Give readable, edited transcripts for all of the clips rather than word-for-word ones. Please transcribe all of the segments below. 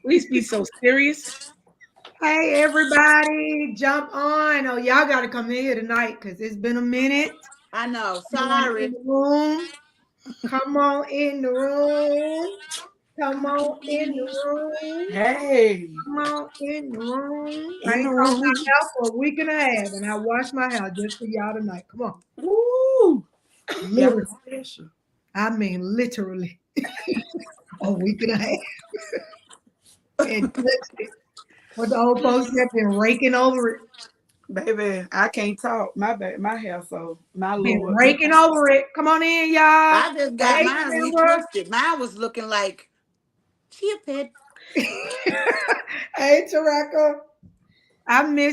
Please be so serious. Hey, everybody, jump on. Oh, y'all got to come in here tonight because it's been a minute. I know. Come on in Sorry. the room. Come on in the room. Come on in the room. Hey, Come on in the room. I in the ain't talked room. my hair for a week and a half, and I washed my hair just for y'all tonight. Come on. Woo! Y'all Literally. special. I mean, literally a week and a half. And touched it. What the old folks have been raking over it. Baby, I can't talk. My hair, so my Been Lord. raking over it. Come on in, y'all. I just got Hey, mine Silver. retwisted. Mine was looking like chia pet. Hey, Tareka.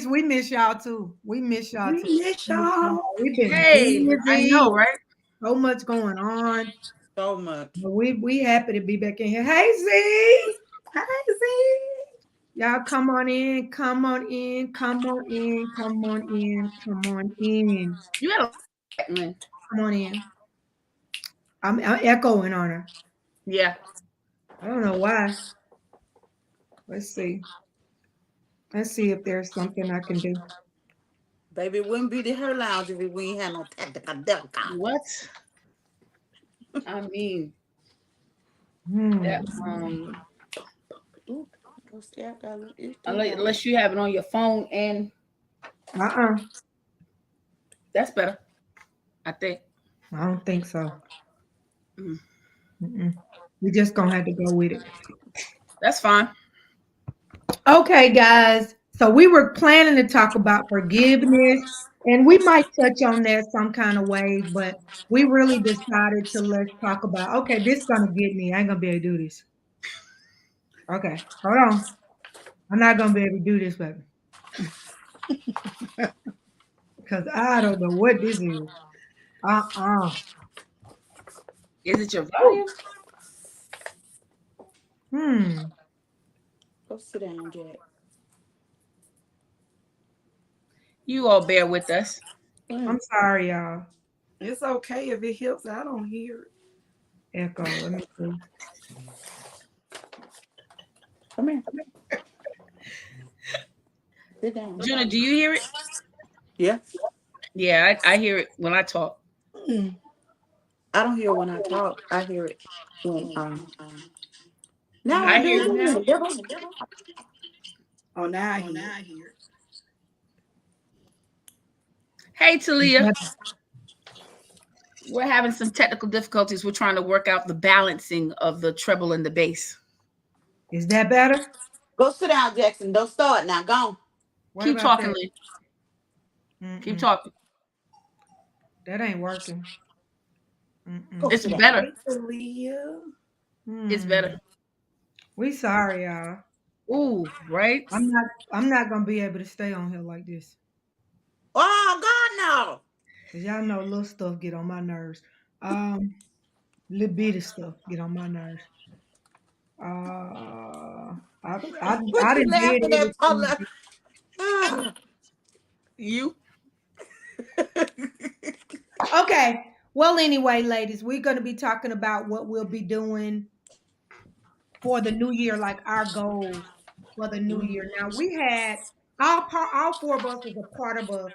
We miss y'all too. We miss y'all We too. miss y'all. We've been Hey, I busy. know, right? So much going on. So much. But we happy to be back in here. Hey, Z. Hi, Z. Y'all come on in. Come on in. Come on in. Come on in. Come on in. You had a man. Come on in. I'm echoing on her. Yeah. I don't know why. Let's see. Let's see if there's something I can do. Baby, it wouldn't be the hair lounge if we ain't had no tactical duck. What? I mean that Hmm. Ooh, go stay out there. It's too unless, loud. unless you have it on your phone, and Uh-uh. that's better, I think. I don't think so. Mm, Mm-mm. We just gonna have to go with it. that's fine. Okay, guys. So we were planning to talk about forgiveness, and we might touch on that some kind of way, but we really decided to let's talk about. Okay, this is gonna get me. I ain't gonna be able to do this. Okay, hold on. I'm not gonna be able to do this, baby, because I don't know what this is. Uh-uh. Is it your Ooh. volume? Hmm. Go sit down, Jack. You all bear with us. I'm Mm. sorry, y'all. It's okay if it helps. I don't hear it. Echo. Let me see. Come here. Sit down. Juna, do you hear it? Yeah. Yeah, I hear it when I talk. Mm. I don't hear when I talk. I hear it when Can now you I I hear hear do. it it. now? Oh, now I hear it. Hey, Is Talia. that, We're having some technical difficulties. We're trying to work out the balancing of the treble and the bass. is that better? Go sit down, Jackson. Don't start now. Go on. What Keep about talking, that? Lee. Keep Mm-mm. talking. That ain't working. Go Mm-mm. It's sit down. better. Hey, Talia. It's Hmm. better. We sorry, y'all. Ooh, right? I'm not gonna be able to stay on here like this. Oh God, no. Cause y'all know little stuff get on my nerves. Um, little bitty stuff get on my nerves. I What you done did laughing at, everything. Paula? Ah. You? Okay. Well, anyway, ladies, we're gonna be talking about what we'll be doing for the new year, like our goals for the new year. Now we had all four of us was a part of a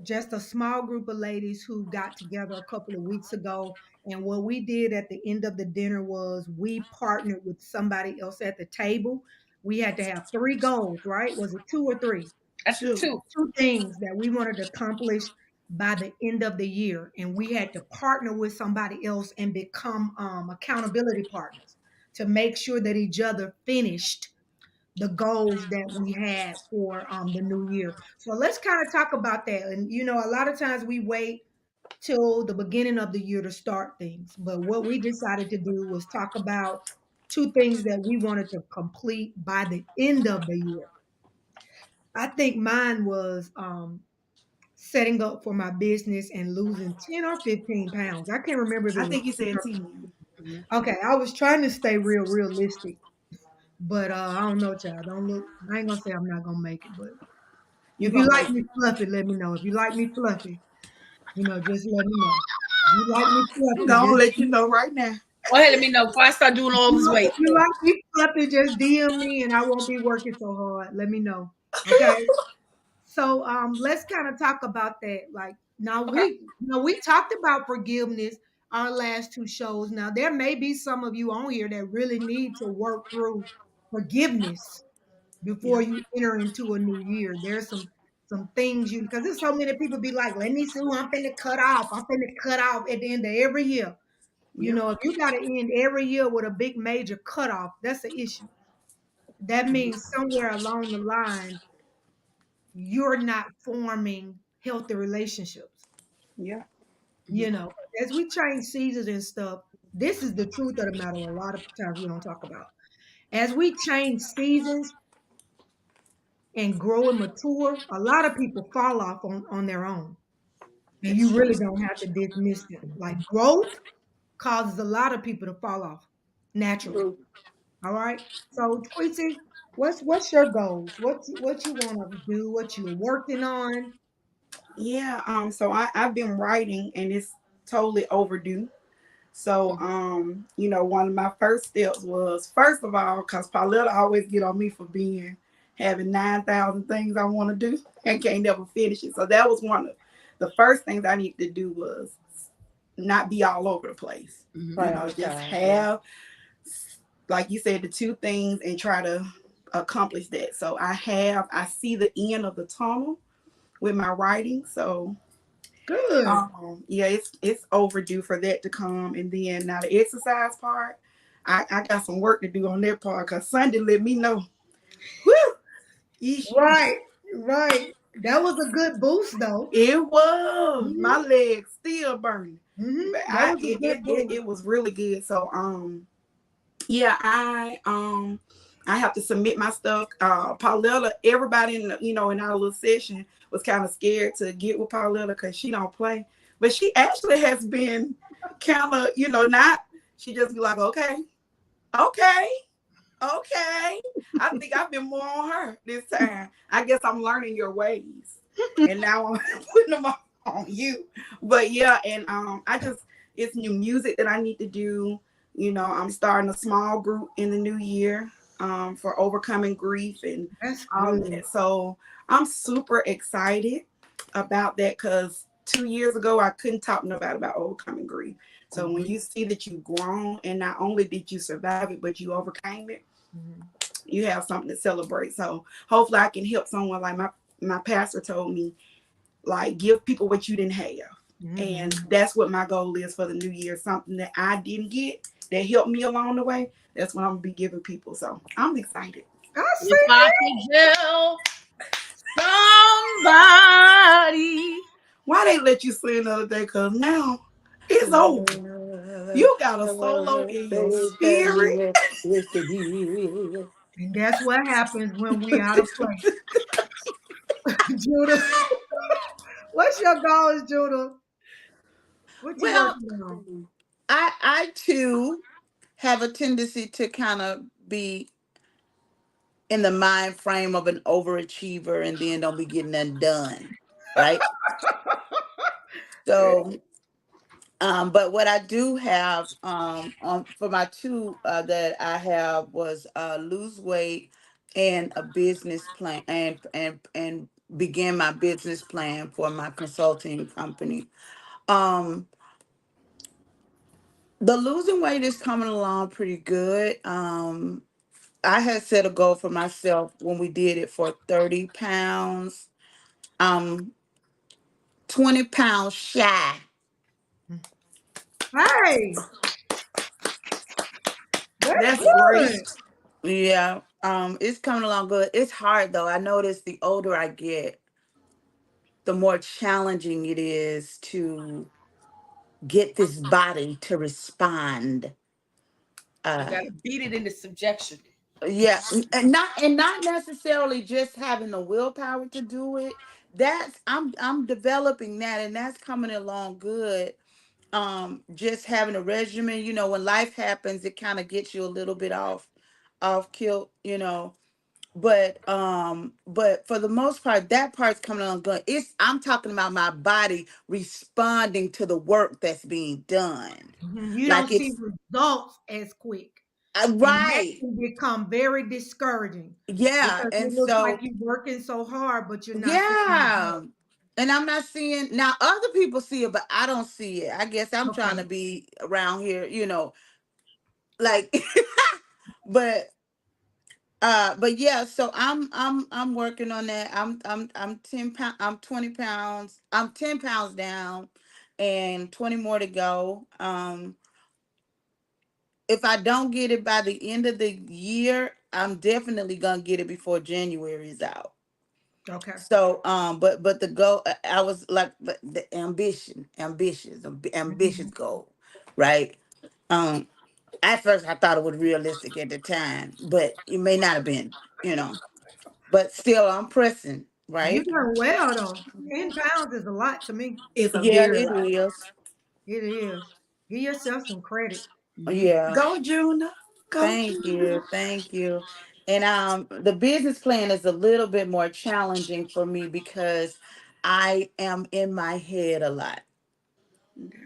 just a small group of ladies who got together a couple of weeks ago. And what we did at the end of the dinner was we partnered with somebody else at the table. We had to have three goals, right? Was it two or three? I took Two. two. Two things that we wanted to accomplish by the end of the year. And we had to partner with somebody else and become accountability partners to make sure that each other finished the goals that we had for the new year. So let's kind of talk about that. And a lot of times we wait till the beginning of the year to start things. But what we decided to do was talk about two things that we wanted to complete by the end of the year. I think mine was setting up for my business and losing 10 or 15 pounds. I can't remember if it I was think you 10 said or 10. 15. Okay, I was trying to stay realistic. But I don't know, child. Don't look. I ain't gonna say I'm not gonna make it, but You if you gonna like make me it. fluffy, let me know. If you like me fluffy, just let me know. If you like me I'm fluffy, gonna just let you know right now. Go ahead, let me know before I start doing all this weight. You like me up to just DM me and I won't be working so hard. Let me know. Okay. So let's kind of talk about that. Like now Okay. we talked about forgiveness our last two shows. Now there may be some of you on here that really need to work through forgiveness before Yeah. you enter into a new year. There's some things you because there's so many people be like, let me see who I'm finna cut off. I'm finna cut off at the end of every year. You Yeah. know, if you got to end every year with a big major cutoff, that's an issue. That means somewhere along the line, you're not forming healthy relationships. Yeah. You know, as we change seasons and stuff, this is the truth of the matter. A lot of times we don't talk about. As we change seasons and grow and mature, a lot of people fall off on their own. And That's you true. really don't have to dismiss them. Like growth causes a lot of people to fall off naturally. True. All right. So Quincy, what's your goals? What you want to do? What you're working on? Yeah. So I've been writing and it's totally overdue. So, one of my first steps was, first of all, because Pauletta always get on me for having 9,000 things I want to do and can't never finish it. So that was one of the first things I need to do was not be all over the place. Just have, like you said, the two things and try to accomplish that. So I see the end of the tunnel with my writing. So Good. yeah, it's overdue for that to come. And then now the exercise part, I got some work to do on that part because Sunday let me know. Woo! Yeesh. Right. Right. That was a good boost, though. It was Hmm. my legs still burning, but That was a good boost. it was really good. So yeah, I have to submit my stuff. Pauletta, everybody in in our little session was kind of scared to get with Pauletta because she don't play, but she actually has been kind of not. She just be like, okay, okay, okay. I think I've been more on her this time. I guess I'm learning your ways, and now I'm putting them on you. But yeah, and it's new music that I need to do. I'm starting a small group in the new year for overcoming grief and That's all good. that. So I'm super excited about that because 2 years ago I couldn't talk to nobody about overcoming grief. So when you see that you've grown and not only did you survive it, but you overcame it, you have something to celebrate. So hopefully I can help someone like my pastor told me, like give people what you didn't have. And that's what my goal is for the new year. Something that I didn't get that helped me along the way. That's what I'm gonna be giving people. So I'm excited. I If see. I could help somebody. Why they let you sing the other day? Cause now it's over. You got a solo in your spirit. And that's what happens when we out of place. Judah, what's your goals, Judah? What you Well, working on? I too have a tendency to kind of be in the mind frame of an overachiever and then don't be getting that done. Right. So but what I do have for my two that I have was lose weight and a business plan and begin my business plan for my consulting company. Um the losing weight is coming along pretty good. I had set a goal for myself when we did it for 30 pounds. Um 20 pounds shy. Hey, that's That's good. great. Yeah, it's coming along good. It's hard though. I notice the older I get, the more challenging it is to get this body to respond. You Uh, gotta beat it into subjection. yeah, and not necessarily just having the willpower to do it. That's I'm developing that, and that's coming along good. Just having a regimen, when life happens, it kind of gets you a little bit off kilt. but for the most part, that part's coming on good. I'm talking about my body responding to the work that's being done. You Like don't see it's results as quick. And that right. can become very discouraging Yeah. because And it looks like so you're working so hard, but you're not seeing yeah. results. And I'm not seeing now other people see it, but I don't see it. I guess I'm trying Okay. to be around here, like but but yeah, so I'm working on that. I'm 10 pounds, I'm 20 pounds, I'm 10 pounds down and 20 more to go. If I don't get it by the end of the year, I'm definitely gonna get it before January is out. Okay. So but the goal, I was like, but the ambitious Mhm. goal, right? Um at first I thought it was realistic at the time, but it may not have been, you know. But still I'm pressing, You right? doing well though. 10 pounds is a lot to me. It's a Yeah, very it lot. is. It is. Give yourself some credit. Mhm. Yeah. Go, Juna. Go, Thank Juna. you. Thank you. And the business plan is a little bit more challenging for me because I am in my head a lot. Okay.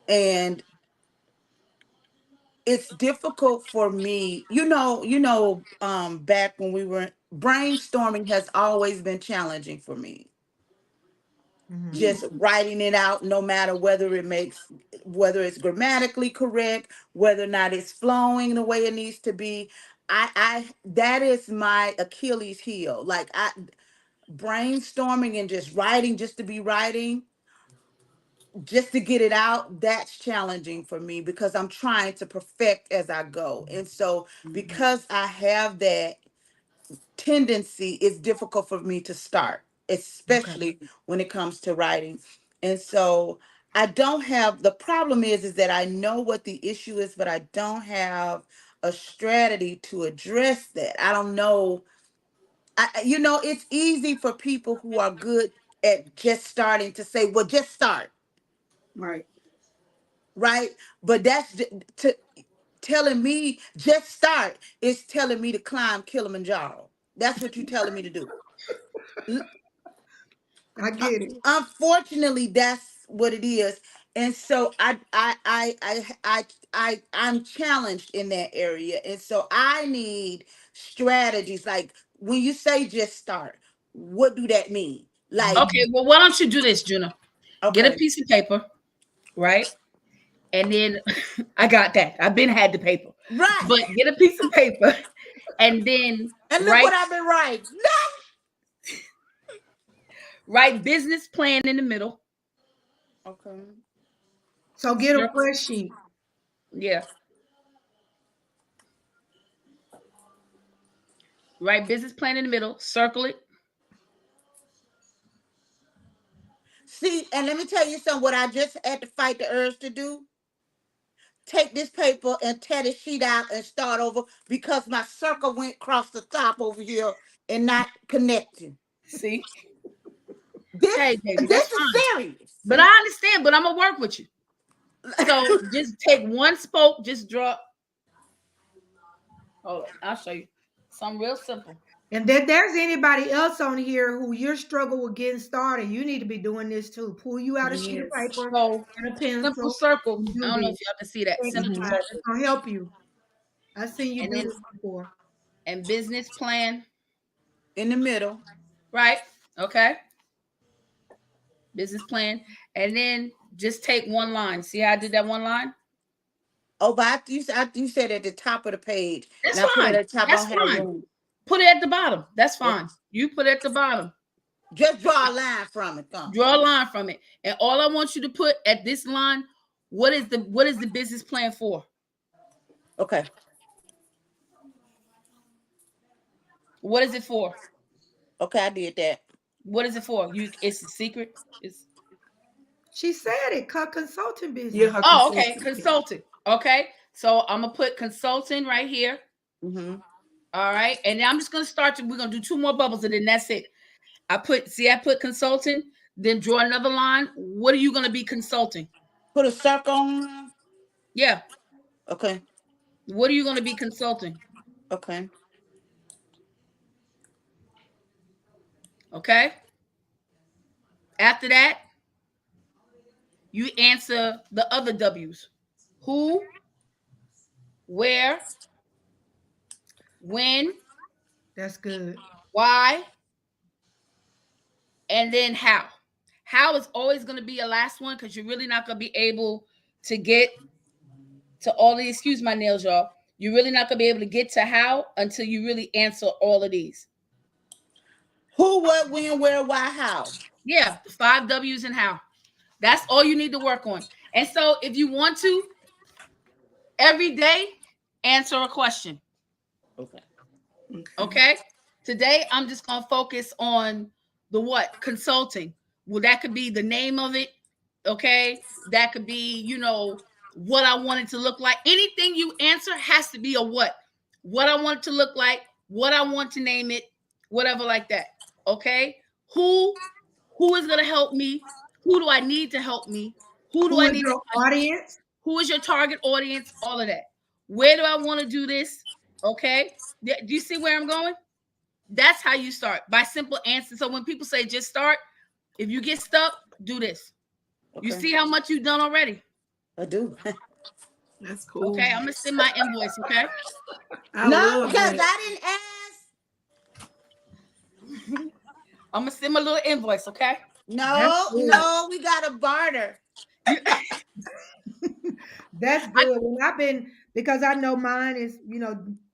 And it's difficult for me. Back when we were brainstorming has always been challenging for me. Mhm. Just writing it out, no matter whether it's grammatically correct, whether or not it's flowing the way it needs to be. I that is my Achilles heel. Like I brainstorming and just writing just to be writing, just to get it out, that's challenging for me because I'm trying to perfect as I go. And so Mhm. because I have that tendency, it's difficult for me to start, Okay. especially when it comes to writing. And so I don't have the problem is that I know what the issue is, but I don't have a strategy to address that. I don't know. It's easy for people who are good at just starting to say, well, just start, Right. right? But to telling me just start is telling me to climb Kilimanjaro. That's what you're telling me to do. I get it. Unfortunately, that's what it is. And so I'm challenged in that area. And so I need strategies. Like when you say just start, what do that mean? Like, Okay, well, why don't you do this, Juna? Get a okay, piece of paper, right? And then I got that. I've been had the paper, right. but get a piece of paper and then And look write what I've been writing. write business plan in the middle. Okay. So get a Circle, fresh sheet. yeah. Write business plan in the middle. Circle it. See, and let me tell you something. What I just had to fight the urge to do, take this paper and tear the sheet out and start over because my circle went across the top over here and not connecting. See, This hey, baby, that's this is fine. serious. But I understand. But I'm gonna work with you. So just take one spoke. Just draw. Hold on, I'll show you. Something real simple. And that there's anybody else on here who you're struggling with getting started, you need to be doing this too. Pull you out a sheet of Yes. paper So and a simple pencil circle. and I do don't know if this. y'all can see that. Thank you, Simple Hmm. God. circle. It's gonna help you. I've seen you And do then this before. and business plan. In the middle. Right. Okay. Business plan. And then just take one line. See how I did that one line? Oh, but you said at the top of the page, That's and I put it fine. at the top. I That's don't have fine. room. Put it at the bottom. That's Okay. fine. You put it at the bottom. Just draw a line from it. Come. Draw a line from it. And all I want you to put at this line, what is the business plan for? Okay. What is it for? Okay, I did that. What is it for? It's a secret. It's She said it, cut consulting You're business. her oh, okay. consultant. Consulting. Okay. So I'm gonna put consulting right here. Hmm. All right. And then I'm just gonna start. We're gonna do two more bubbles and then that's it. I put consulting, then draw another line. What are you gonna be consulting? Put a circle on. Yeah. Okay. What are you gonna be consulting? Okay. Okay. After that, you answer the other W's. Who, where, when, That's good. why, and then how. How is always going to be a last one because you're really not going to be able to get to all these. Excuse my nails, y'all. You're really not going to be able to get to how until you really answer all of these. Who, what, when, where, why, how. Yeah, the 5 W's and how. That's all you need to work on. And so if you want to, every day, answer a question. Okay. Okay. Today, I'm just going to focus on the what? Consulting. Well, that could be the name of it. Okay. That could be, what I want it to look like. Anything you answer has to be a what? What I want it to look like, what I want to name it, whatever like that. Okay. Who is going to help me? Who do I need to help me? Who do Who I is need your to audience? Who is your target audience? All of that. Where do I want to do this? Okay. Do you see where I'm going? That's how you start, by simple answers. So when people say just start, if you get stuck, do this. Okay. You see how much you've done already? I do. That's cool. Okay, I'm gonna send my invoice. Okay. No, because I didn't ask. I'm gonna send my little invoice. Okay. No, we got to barter. That's good. Because I know mine is,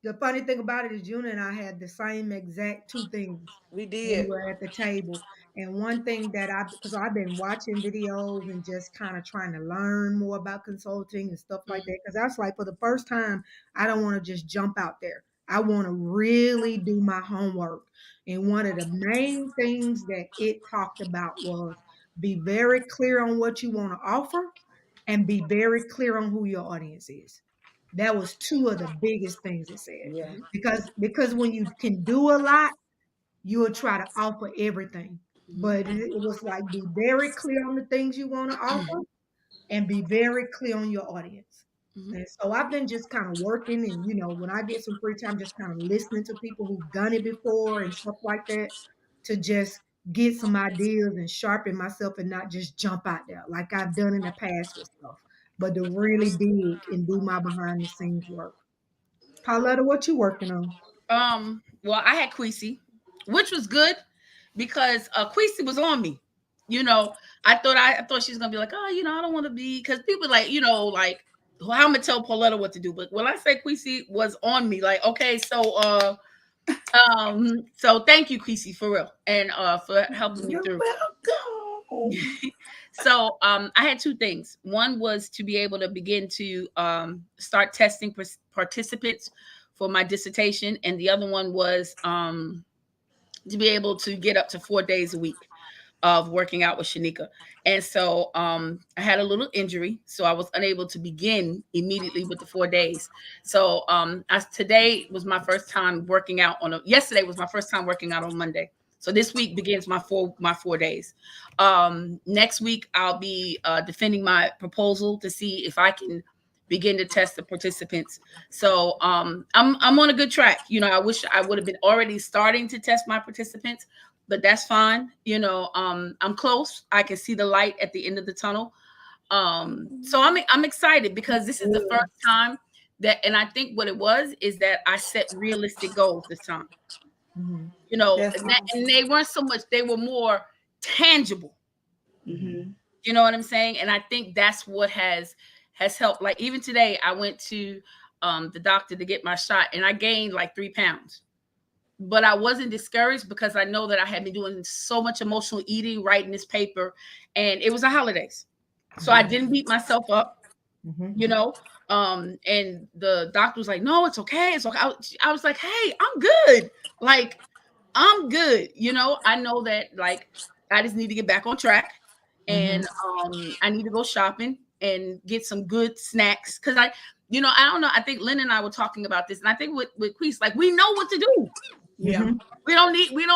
the funny thing about it is Juna and I had the same exact 2 things. We We did. were at the table. And one thing that because I've been watching videos and just kind of trying to learn more about consulting and stuff like that. Because that's like for the first time, I don't want to just jump out there. I want to really do my homework. And one of the main things that it talked about was be very clear on what you want to offer and be very clear on who your audience is. That was 2 of the biggest things it said. Yeah. Because when you can do a lot, you will try to offer everything. But it was like be very clear on the things you want to offer and be very clear on your audience. And so I've been just kind of working and, when I get some free time, just kind of listening to people who've done it before and stuff like that to just get some ideas and sharpen myself and not just jump out there like I've done in the past with stuff, but to really dig and do my behind the scenes work. Pauletta, what you working on? Well, I had Queasy, which was good because Queasy was on me. I thought she was gonna be like, oh, I don't want to be, because people like, how I'm gonna tell Pauletta what to do. But when I say Queasy was on me, like, okay, so so thank you, Queasy, for real, and for helping me You're through. welcome. So I had 2 things. One was to be able to begin to start testing participants for my dissertation, and the other one was to be able to get up to 4 days a week of working out with Shanika. And so I had a little injury, so I was unable to begin immediately with the 4 days. So today was my first time working out yesterday was my first time working out on Monday. So this week begins my 4 days. Next week I'll be defending my proposal to see if I can begin to test the participants. So I'm on a good track. I wish I would have been already starting to test my participants, but that's fine. I'm close. I can see the light at the end of the tunnel. So I'm excited because this is the first time and I think what it was is that I set realistic goals this time. Mm-hmm. And they weren't so much, they were more tangible. Mm-hmm. You know what I'm saying? And I think that's what has helped. Like even today, I went to the doctor to get my shot and I gained like 3 pounds. But I wasn't discouraged because I know that I had been doing so much emotional eating, writing this paper, and it was the holidays. So I didn't beat myself up, and the doctor was like, no, it's okay. It's okay. I was like, hey, I'm good. Like, I'm good. I know that like, I just need to get back on track and I need to go shopping and get some good snacks. Cause I don't know. I think Lynn and I were talking about this, and I think with Queese, like we know what to do. Yeah. We don't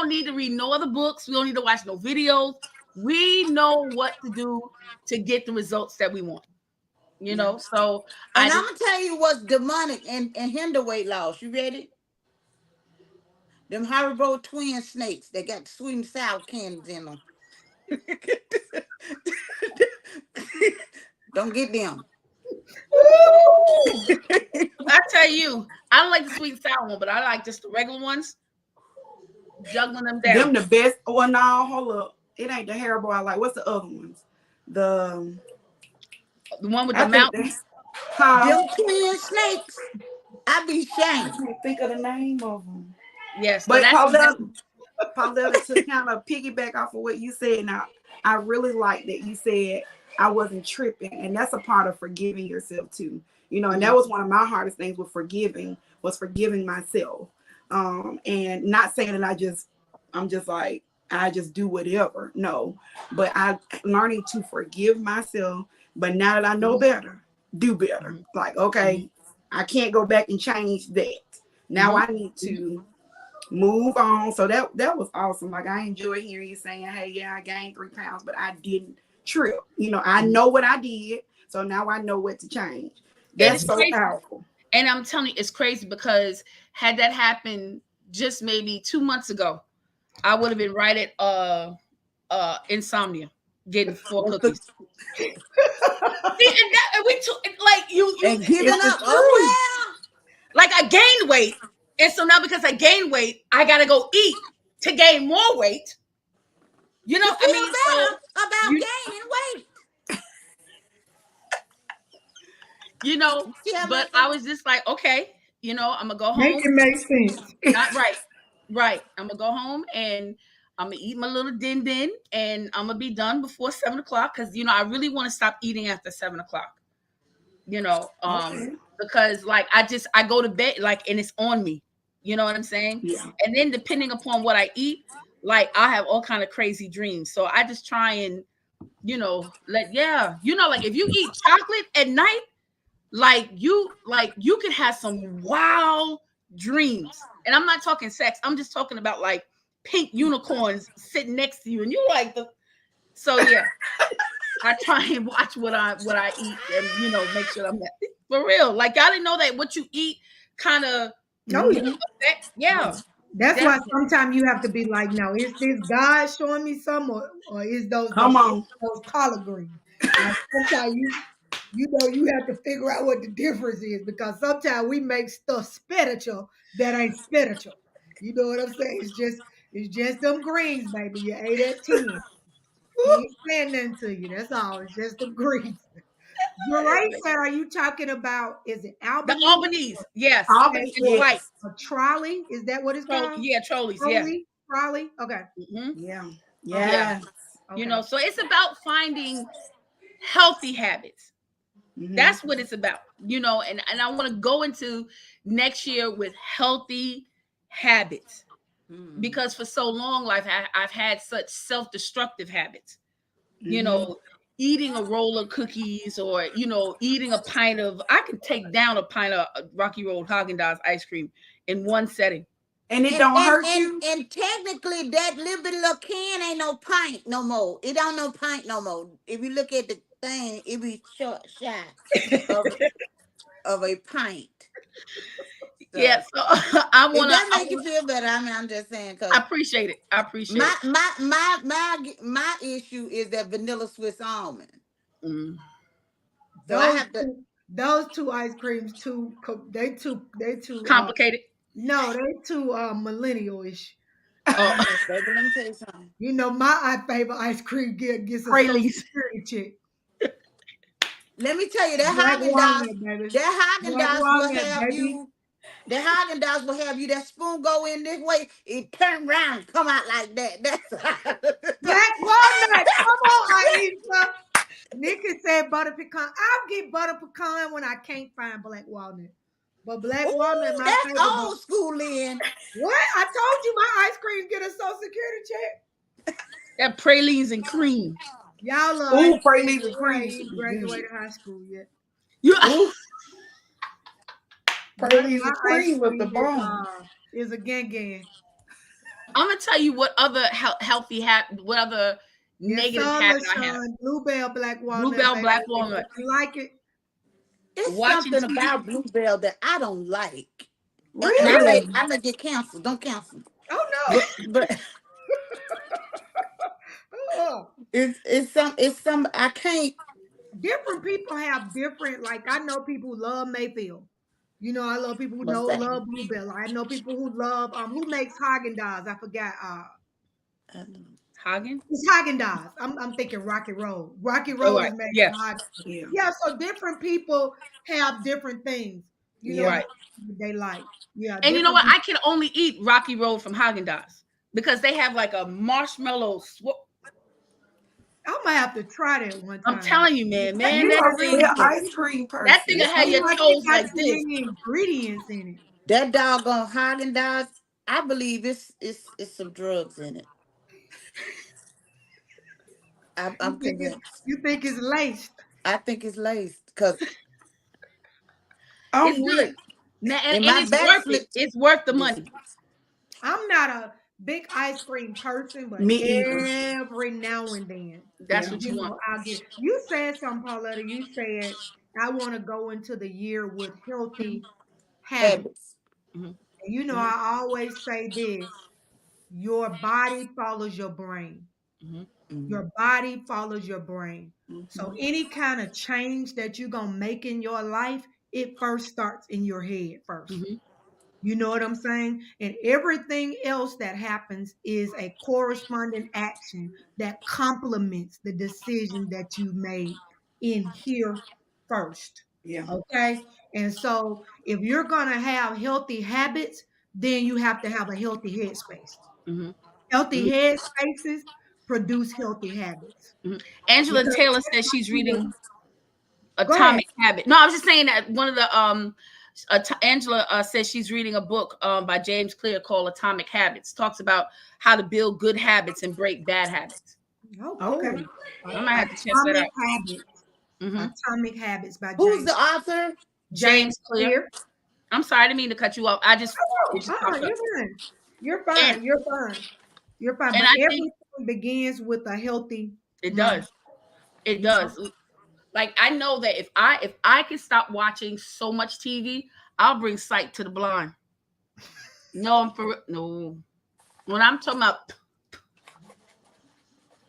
need to read no other books. We don't need to watch no videos. We know what to do to get the results that we want. So And I'm gonna tell you what's demonic and hinder weight loss. You ready? Them Haribo twin snakes. They got sweet and sour candies in them. Don't get them. I tell you, I don't like the sweet and sour one, but I like just the regular ones. Juggling them down. Them the best. Oh no, hold up. It ain't the Haribo I like. What's the other ones? The one with I the think mountains. Them twin snakes. I be I shamed. can't think of the name of them. Yes, But that's Pauletta, to kind of piggyback off of what you said, now I really like that you said I wasn't tripping, and that's a part of forgiving yourself too. You know, and that was one of my hardest things with forgiving myself, and not saying that I'm just like I just do whatever. No, but I learning to forgive myself. But now that I know better, do better. Like, okay, I can't go back and change that. Now I need to move on. So that was awesome. Like, I enjoy hearing you saying, hey, yeah, I gained 3 pounds, but I didn't trip. You know, I know what I did. So now I know what to change. That's so powerful. And I'm telling you, it's crazy because had that happened just maybe 2 months ago, I would have been right at insomnia, getting 4 cookies. See, and we took like you And giving up. Oh well. Like I gained weight, and so now because I gained weight, I gotta go eat to gain more weight. You know, You I feel mean, better so about gaining weight. you know, Yeah, but I was just like, okay, you know, I'm gonna go home. Make it make sense. Not right. I'm gonna go home and I'm gonna eat my little din din, and I'm gonna be done before 7 o'clock because you know I really want to stop eating after 7 o'clock. You know, because like I go to bed like and it's on me. You know what I'm saying? Yeah. And then depending upon what I eat, like I have all kind of crazy dreams. So I just try and you know like if you eat chocolate at night, like you can have some wild dreams. And I'm not talking sex. I'm just talking about like pink unicorns sitting next to you, and you like the. So yeah, I try and watch what I eat, and you know make sure I'm for real. Like I didn't know that what you eat kind of affects. Yeah, That's why sometimes you have to be like, now, is this God showing me some, or is those collard greens? Like sometimes you have to figure out what the difference is because sometimes we make stuff spiritual that ain't spiritual. You know what I'm saying? It's just them greens, baby. You ate at 10. He ain't saying nothing to you. That's all. It's just them greens. Right said, are you talking about, is it Albany? The Albanese, yes. Albany, It's white. A trolley? Is that what it's called? Yeah, trolleys, Trolley? Okay. Yeah. Yeah. Okay. You know, so it's about finding healthy habits. That's what it's about, you know, and I want to go into next year with healthy habits because for so long I've had such self-destructive habits, you know, eating a roll of cookies or, you know, eating a pint of, I can take down a pint of Rocky Road Haagen-Dazs ice cream in one setting. And it don't hurt you. And technically that little can ain't no pint no more. It don't no pint no more. If you look at the thing, it be short of a pint. So, yeah, so I want to make you feel better. I mean, I'm just saying. I appreciate it. I appreciate it. My issue is that vanilla Swiss almond. So those two ice creams they too complicated. No, they too millennial-ish. Oh, baby, let me tell you something. You know, my favorite ice cream gets a Social Security check. Let me tell you, that Haagen-Dazs will have you. That spoon go in this way, it turn around, and come out like that. That's Black walnut. Come on, Aisha. Nikki said butter pecan. I'll get butter pecan when I can't find black walnut. But black walnut, my that's favorite. old school, Lynn. What? I told you my ice cream get a Social Security check. That pralines and cream. Y'all love pralines and cream. Graduated high school yet? Pralines and cream with the bone is a gang. I'm gonna tell you what other healthy what other negative habit I have. Bluebell black walnut. Bluebell black walnut. You like it? It's something about Bluebell that I don't like. Really? I'm gonna get canceled. Don't cancel. Oh no. but Oh. it's some I can't. Different people have different, like I know people who love Mayfield. You know, I love people who What's know that? love Bluebell. I know people who love who makes Haagen Dazs. I forgot. I don't know. Hagen. It's Haagen Dazs. I'm thinking Rocky Road. Rocky Oh, Road right. is made Yeah. from Haagen. Yeah. Yeah, so different people have different things, you know, Yeah. Right. they like. Yeah, And you know different what? people. I can only eat Rocky Road from Haagen Dazs because they have like a marshmallow. I'm gonna have to try that one I'm time. telling you, man, You that are thing, still ice cream that person. thing will It have seems your like toes it got like too this. many ingredients in it. That doggone Haagen Dazs, I believe it's some drugs in it. You I'm think it, convinced. you think it's laced? I think it's laced because It's I'm good. weak. Now, in and my it's worth it. backslid. It's worth the Listen, money. I'm not a big ice cream person, but Me either. every now and then, That's Yeah. what you you want. know, I'll get. You said something, Pauletta. You said I want to go into the year with healthy habits. habits. Mhm. And you know, Mhm, I always say this: your body follows your brain. Mhm. mhm, Your body follows your brain. So Mhm. any kind of change that you're gonna make in your life, it first starts in your head first. Mhm. You know what I'm saying? And everything else that happens is a corresponding action that complements the decision that you made in here first. Yeah. Okay. And so if you're going to have healthy habits, then you have to have a healthy headspace. Mhm. Healthy Mhm. headspaces produce healthy habits. Mhm. Angela Because Taylor says she's reading go ahead. Atomic Habit. No, I was just saying that one of the Angela says she's reading a book by James Clear called Atomic Habits. Talks about how to build good habits and break bad habits. Oh, Okay. cool. I might have to check that Atomic out. Habits. Hmm. Atomic Habits by Who's James the author? James James Clear. Clear. I'm sorry, I didn't mean to cut you off. I just Oh, it just popped up. you're fine. You're And fine. You're fine. You're fine. and But I think everything begins with a healthy it mind. does. It You know? does. Like I know that if I can stop watching so much TV, I'll bring sight to the blind. No, no. When I'm talking about,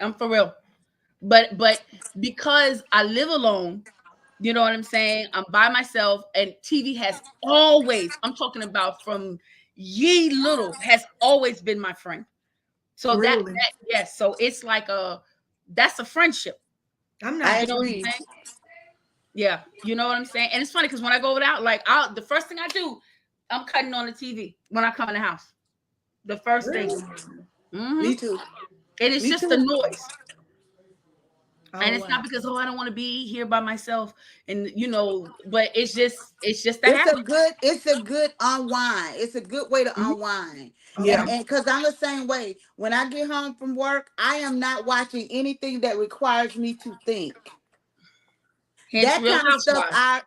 I'm for real. But because I live alone, you know what I'm saying? I'm by myself, and TV has always, I'm talking about from ye little, has always been my friend. So Really? yes, so it's like that's a friendship. I'm I not You know what jealous. I'm agree. saying? Yeah, you know what I'm saying? And it's funny because when I go out, like the first thing I do, I'm cutting on the TV when I come in the house. The first thing. Really? Hmm. Me too. And it's Me just the too. noise. And Oh it's wow. not because I don't want to be here by myself, and but it's just the It's habit. a good unwind. It's a good way to Mhm. unwind. Yeah. And because I'm the same way. When I get home from work, I am not watching anything that requires me to think. Hence That Real kind of stuff Housewives. I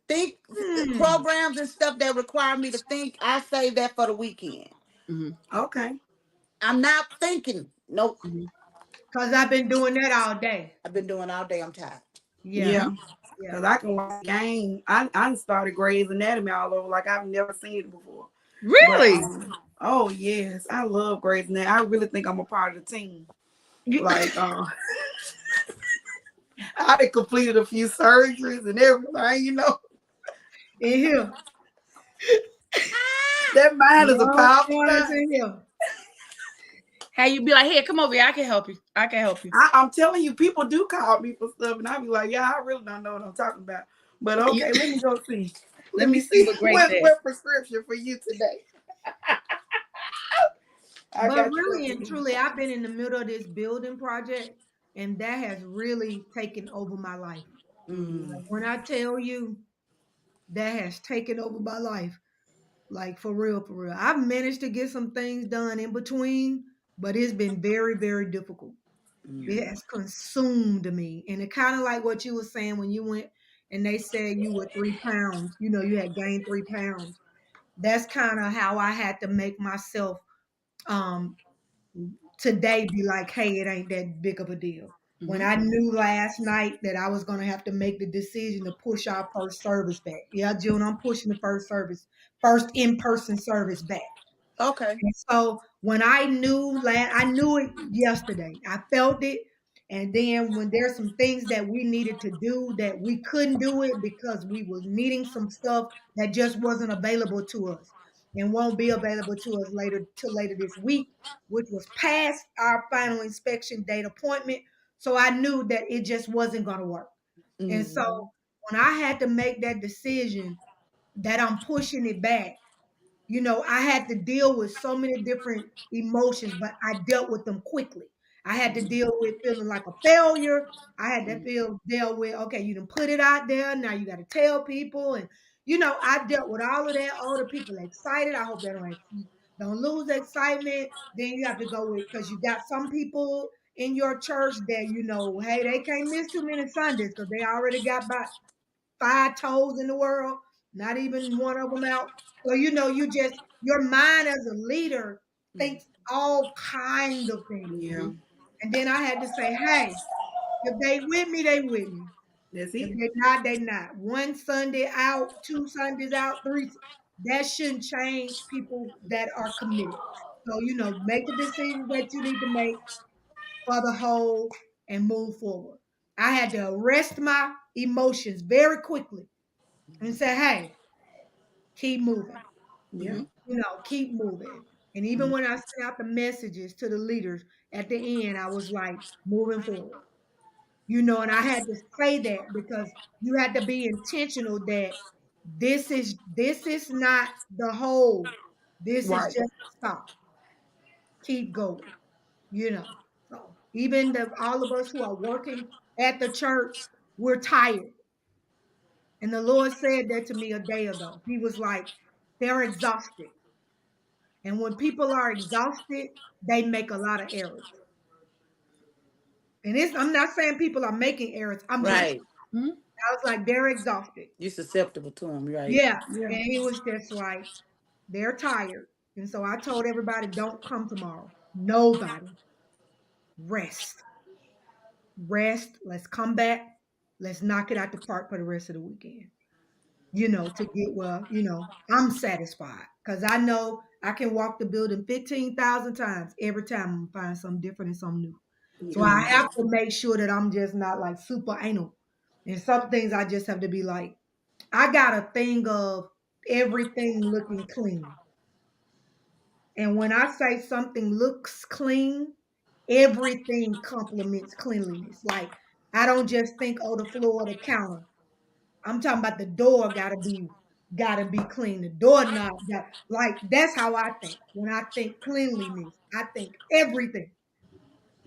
think Hmm. programs and stuff that require me to think, I save that for the weekend. Hmm. Okay. I'm not thinking. Nope. Hmm. Because I've been doing that all day. I've been doing all day. I'm tired. Yeah. Yeah. Yeah. Because I can watch the game. I started Grey's Anatomy all over like I've never seen it before. But Really? oh yes, I love Grey's Anatomy. I really think I'm a part of the team. Like I done completed a few surgeries and everything, you know. In here. That mind is a Lord, powerful it's thing. in here. How you be like, here, come over here. I can help you. I can help you. I'm telling you, people do call me for stuff, and I be like, yeah, I really don't know what I'm talking about. But okay, let me go see. Let me see what Grace says. what prescription for you today. I But got you really and covered. truly, I've been in the middle of this building project, and that has really taken over my life. Mm. Like when I tell you that has taken over my life, like for real, for real. I've managed to get some things done in between, but it's been very, very difficult. It Mm. has consumed me. And it kind of like what you were saying when you went and they said you were 3 pounds, you know, you had gained 3 pounds. That's kind of how I had to make myself um today be like, hey, it ain't that big of a deal. When Mhm. I knew last night that I was gonna have to make the decision to push our first service back. Yeah, June, I'm pushing the first in-person service back. Okay. And so when I knew it yesterday. I felt it. And then when there's some things that we needed to do that we couldn't do it because we were needing some stuff that just wasn't available to us and won't be available to us later till later this week, which was past our final inspection date appointment. So I knew that it just wasn't going to work. And so Mhm. when I had to make that decision that I'm pushing it back, I had to deal with so many different emotions, but I dealt with them quickly. I had to deal with feeling like a failure. I had to deal with, okay, you done put it out there. Now you got to tell people. And, I dealt with all of that. All the people excited. I hope they don't lose excitement. Then you have to go with, because you got some people in your church that, hey, they can't miss too many Sundays because they already got about 5 toes in the world, not even one of them out. So your mind as a leader thinks all kind of things. Yeah. And then I had to say, hey, if they with me, they with me. That's If it. they not, they not. One Sunday out, 2 Sundays out, three. That shouldn't change people that are committed. So, make the decisions that you need to make for the whole and move forward. I had to arrest my emotions very quickly and say, hey, keep moving, Yeah. keep moving. And even when I sent out the messages to the leaders at the end, I was like, moving forward, and I had to say that because you had to be intentional that this is not the whole, this is Right. just a stop. Keep going, you know. So even all of us who are working at the church, we're tired. And the Lord said that to me a day ago. He was like, they're exhausted. And when people are exhausted, they make a lot of errors. And I'm not saying people are making errors. I'm just, Right. Mhm. I was like, they're exhausted. You susceptible to them, right? Yeah. Yeah. And he was just like, they're tired. And so I told everybody, don't come tomorrow. Nobody. Rest. Rest. Let's come back. Let's knock it out the park for the rest of the weekend. To get I'm satisfied because I know I can walk the building 15,000 times. Every time I'm gonna find something different and something new. So I Yeah. have to make sure that I'm just not like super anal. And some things I just have to be like, I got a thing of everything looking clean. And when I say something looks clean, everything complements cleanliness. Like I don't just think, oh, the floor or the counter. I'm talking about the door gotta be clean. The doorknob got like that's how I think. When I think cleanliness, I think everything.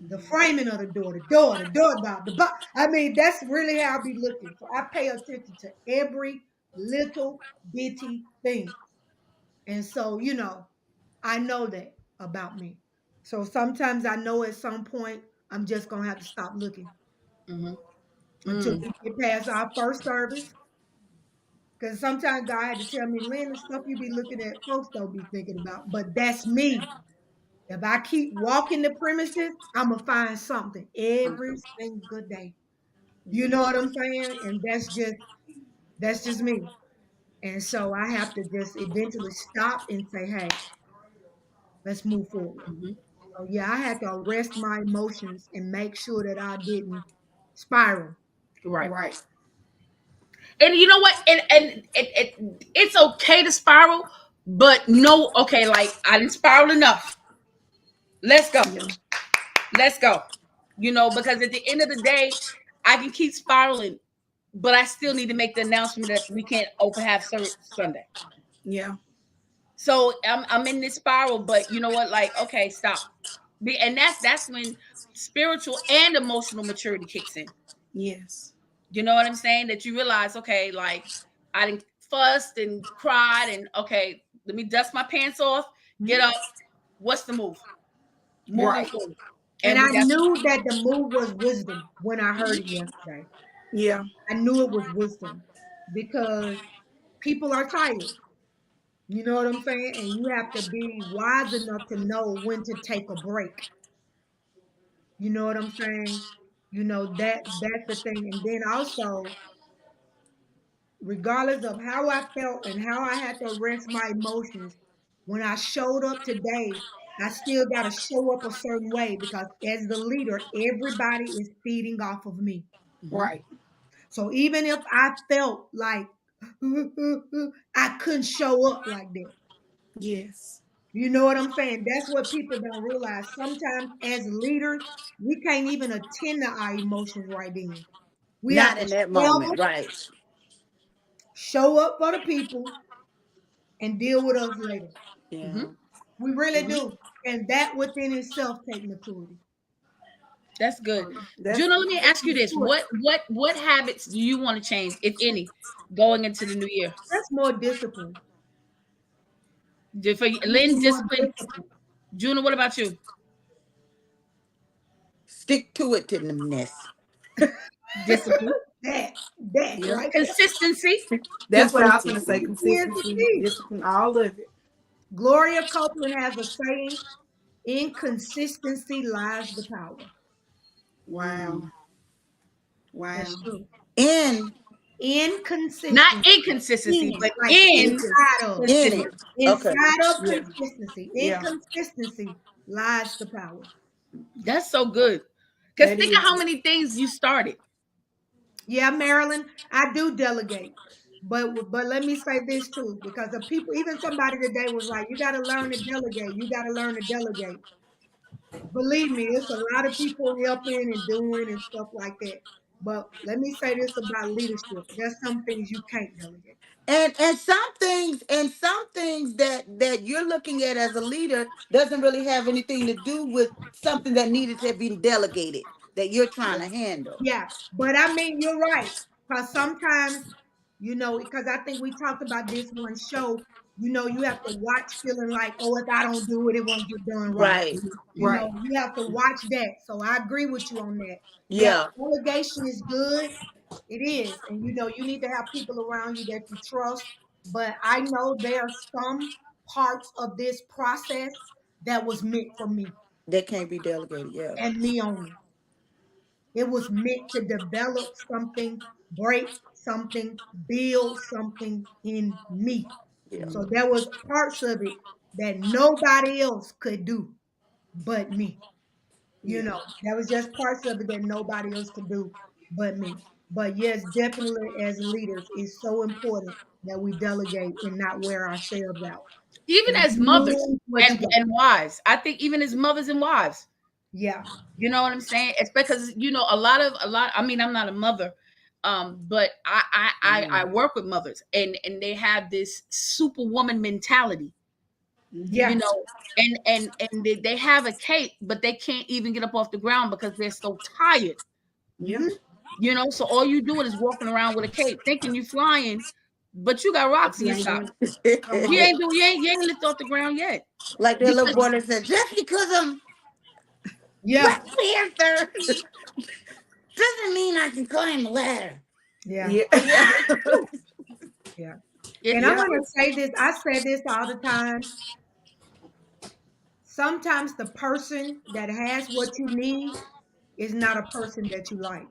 The framing of the doorknob, the box. I mean, that's really how I be looking. So I pay attention to every little bitty thing. And so, I know that about me. So sometimes I know at some point I'm just gonna have to stop looking Mhm. until Mm. we get past our first service. Because sometimes God had to tell me, Lynn, the stuff you be looking at, folks don't be thinking about. But that's me. If I keep walking the premises, I'm gonna find something every single day. You know what I'm saying? And that's just me. And so I have to just eventually stop and say, hey, let's move forward. Mhm. So yeah, I had to arrest my emotions and make sure that I didn't spiral. Right. Right. And you know what? It's okay to spiral, but no, okay, like I didn't spiral enough. Let's go. Yeah. Let's go. Because at the end of the day, I can keep spiraling, but I still need to make the announcement that we can't open have service Sunday. Yeah. So I'm in this spiral, but you know what? Like, okay, stop. And that's when spiritual and emotional maturity kicks in. Yes. You know what I'm saying? That you realize, okay, like I didn't fussed and cried, and okay, let me dust my pants off, get up. What's the move? Moving Right. forward. And And I we got knew that the move was wisdom when I heard it yesterday. Yeah. I knew it was wisdom because people are tired. You know what I'm saying? And you have to be wise enough to know when to take a break. You know what I'm saying? That's the thing. And then also, regardless of how I felt and how I had to arrest my emotions, When I showed up today, I still got to show up a certain way because as the leader, everybody is feeding off of me. Right. So even if I felt like I couldn't show up like that. Yes. You know what I'm saying? That's what people don't realize. Sometimes as leaders, we can't even attend to our emotions right then. We have Not to in that moment, right? show up for the people and deal with us later. Yeah. We really Mhm. do. And that within itself take maturity. That's good. That's Juno, let me ask you this. Maturity. What habits do you want to change, if any, going into the new year? That's more discipline. For Lynn, More discipline. discipline. Juno, what about you? Stick to it, Ness. Discipline. That Yeah. right there Consistency. That's what I was gonna say. Consistency. is the Consistency, key. discipline, all of it. Gloria Copeland has a saying, inconsistency lies the power. Wow. Mm. That's Wow. true. In Not Inconsistency. inconsistency, but Like in inside of. in consistency. it. Okay. Inside of Yeah. consistency. Yeah. Inconsistency lies the power. That's so good. Because That think of is. how many things you started. Yeah, Marilyn, I do delegate. But let me say this too, because the people, even somebody today was like, you got to learn to delegate. You got to learn to delegate. Believe me, it's a lot of people helping and doing and stuff like that. But let me say this about leadership. There's some things you can't delegate. And some things that you're looking at as a leader doesn't really have anything to do with something that needed to be delegated that you're trying to handle. Yeah, but I mean, you're right. Because sometimes, because I think we talked about this one show, you have to watch feeling like, oh, if I don't do it, it won't get done right. Right. Right. You have to watch that. So I agree with you on that. Yeah, Yeah. delegation is good. It is. And you need to have people around you that you trust. But I know there are some parts of this process that was meant for me That can't be delegated. Yeah. and me only. It was meant to develop something, break something, build something in me. Yeah. So there was parts of it that nobody else could do but me. Yeah. That was just parts of it that nobody else could do but me. But yes, definitely as leaders, it's so important that we delegate and not wear ourselves out. Even And as mothers do what you got. and wives. I think even as mothers and wives. Yeah. You know what I'm saying? It's because a lot. I mean, I'm not a mother, but I work with mothers, and they have this superwoman mentality. Yeah. And they have a cape, but they can't even get up off the ground because they're so tired. Yeah. So all you doing is walking around with a cape, thinking you're flying, but you got rocks in You your ain't socks. doing- Come on. You ain't lifted off the ground yet. Like that little Because- boy that said, just because I'm Yeah. Black Panther doesn't mean I can climb a ladder. Yeah. Yeah. Yeah. It- And Yeah. I'm going to say this. I say this all the time. Sometimes the person that has what you need is not a person that you like.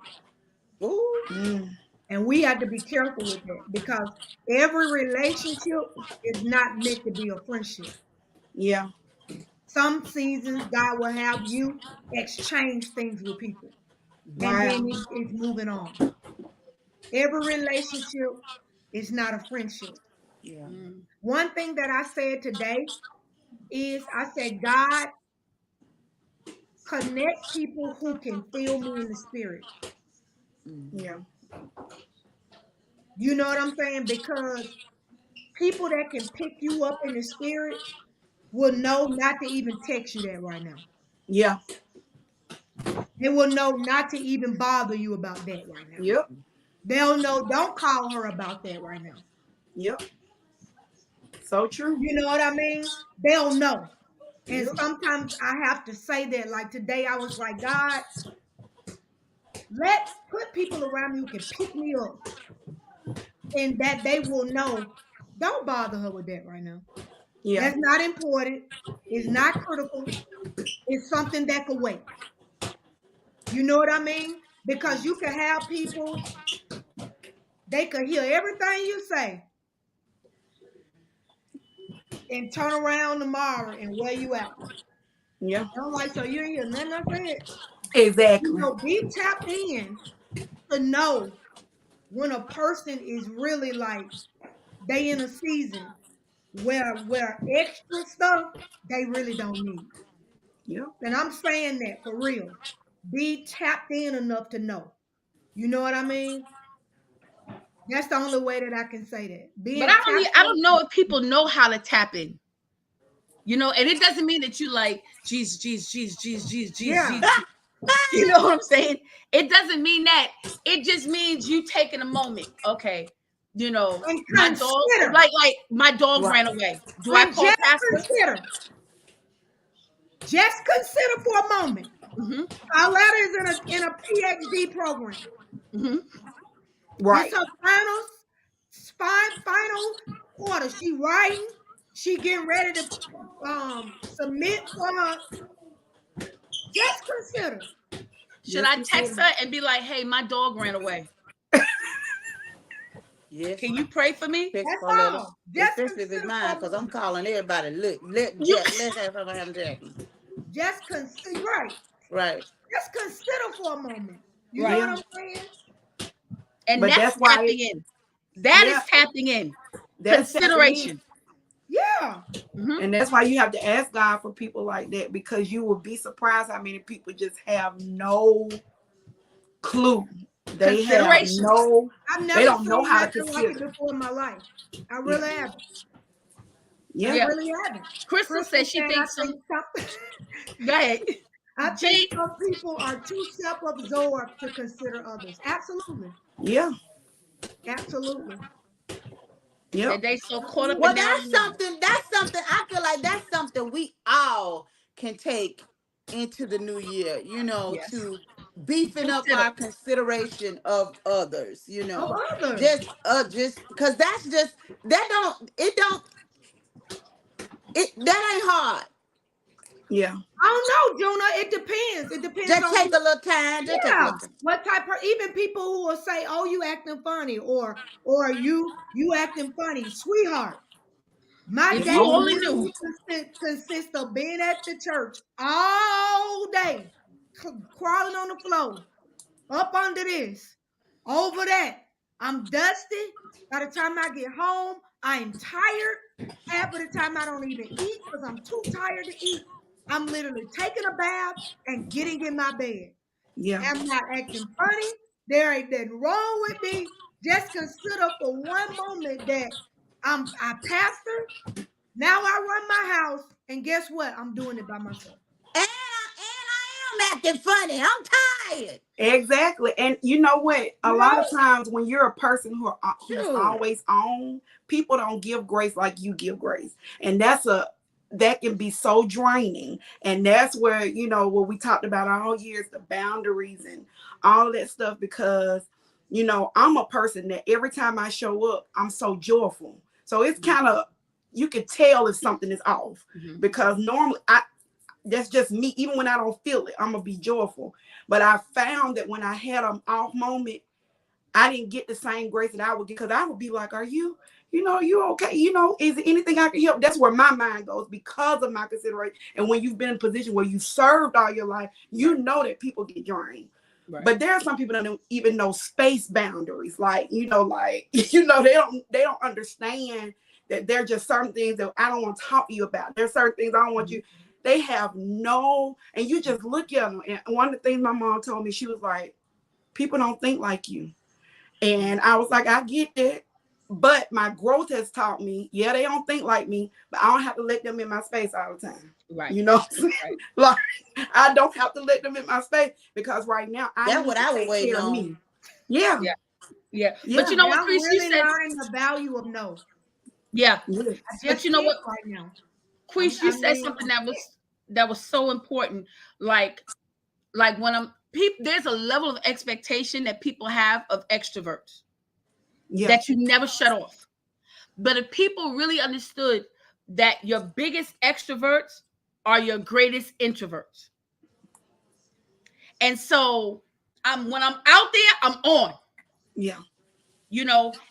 Ooh. Mm. And we have to be careful with that because every relationship is not meant to be a friendship. Yeah. Some seasons, God will have you exchange things with people, and Wow. then it's moving on. Every relationship is not a friendship. Yeah. Mm. One thing that I said today is I said, God, connect people who can feel me in the spirit. Yeah. You know what I'm saying? Because people that can pick you up in the spirit will know not to even text you that right now. Yeah. They will know not to even bother you about that right now. Yep. They'll know, don't call her about that right now. Yep. So true. You know what I mean? They'll know. And Yep. sometimes I have to say that. Like today, I was like, God, put people around me who can pick me up and that they will know, don't bother her with that right now. Yeah. That's not important. It's not critical. It's something that could wait. You know what I mean? Because you can have people, they could hear everything you say, and turn around tomorrow and where you at. Yeah, I'm like, so you ain't hear nothing I said. You exactly. know, be tapped in to know when a person is really like they in a season where extra stuff they really don't need. Yeah, And I'm saying that for real. Be tapped in enough to know. You know what I mean? That's the only way that I can say that. But Being tapped I in. don't know if people know how to tap in. You know, and it doesn't mean that you like Jesus, Jesus, Jesus, Jesus, Jesus, Jesus, Yeah. Jesus. You know what I'm saying? It doesn't mean that. It just means you taking a moment. Okay, you know, And my dog, consider. like my dog Right. ran away. Do I And call just pastor? consider. Just consider for a moment. Mm-hmm. Pauletta is in a PhD program. Mm-hmm. This right. her final quarter. She writing. She getting ready to submit for her. Just consider. Should Just I text consider. her and be like, "Hey, my dog ran away. Yes. Can you pray for me?" Text That's Pauletta, all. Just especially if it's consider for mine, a because I'm moment. calling everybody. Look, let You Jack, let's have something happen to Jackie. Just consider. Right. Right. Just consider for a moment. You know right, what Yeah, I'm saying? and but that's that's why. tapping in. That is Yeah, tapping in. that's tapping in. Consideration. Yeah. Mm-hmm. And that's why you have to ask God for people like that, because you will be surprised how many people just have no clue. They have Consideration. no, I've they never don't know seen how to nothing like it consider. before in my life. I Yeah. really haven't. I Yeah. Yeah. really haven't. Crystal Crystal says she said, I thinks some. think some, Go ahead. I think G. some people are too self-absorbed to consider others. Absolutely. Yeah. Absolutely. Yep. That they so caught up Absolutely. in Well, their own world. that's something, I feel like that's something we all can take into the new year, Yes. to beefing up Consider. our consideration of others, Of others. just because that that ain't hard. Yeah. I don't know, Jonah. It depends. It depends Just on take a little time, just take a yeah. little time. What type of even people who will say, "Oh, you acting funny," or you acting funny, sweetheart. My If day you On only it. knew. literally consists of being at the church all day, crawling on the floor, up under this, over that. I'm dusty. By the time I get home, I am tired. Half of the time, I don't even eat because I'm too tired to eat. I'm literally taking a bath and getting in my bed. Yeah. I'm not acting funny. There ain't nothing wrong with me. Just consider for one moment that I pastor. Now I run my house, and guess what? I'm doing it by myself. And I am acting funny. I'm tired. Exactly. And you know what? A You lot know? of times when you're a person who's Sure. always on, people don't give grace like you give grace. And that can be so draining. And that's where, what we talked about all years, the boundaries and all that stuff, because, I'm a person that every time I show up, I'm so joyful. So it's kind of, you can tell if something is off, Mhm. because normally that's just me. Even when I don't feel it, I'm gonna be joyful. But I found that when I had an off moment, I didn't get the same grace that I would get, because I would be like, "Are you, you okay? Is there anything I can help?" That's where my mind goes because of my consideration. And when you've been in a position where you served all your life, you know that people get drained. Right. But there are some people that don't even know space boundaries. Like, they don't understand that there are just certain things that I don't want to talk to you about. There's certain things I don't want you. They have and you just look at them. And one of the things my mom told me, she was like, people don't think like you. And I was like, I get that. But my growth has taught me, yeah, they don't think like me, but I don't have to let them in my space all the time. Right. You know, Right. like I don't have to let them in my space, because right now I That's need what to I was take waiting care of on. me. Yeah. Yeah. Yeah. Yeah. But you know And what, I'm Chris, you really said, learning the value of no. yeah. Yes. I But just you know can't what, right now. Chris, I you said mean, something that was so important. Like when there's a level of expectation that people have of extroverts Yeah. that you never shut off. But if people really understood that your biggest extroverts are your greatest introverts. And so when I'm out there, I'm on. Yeah.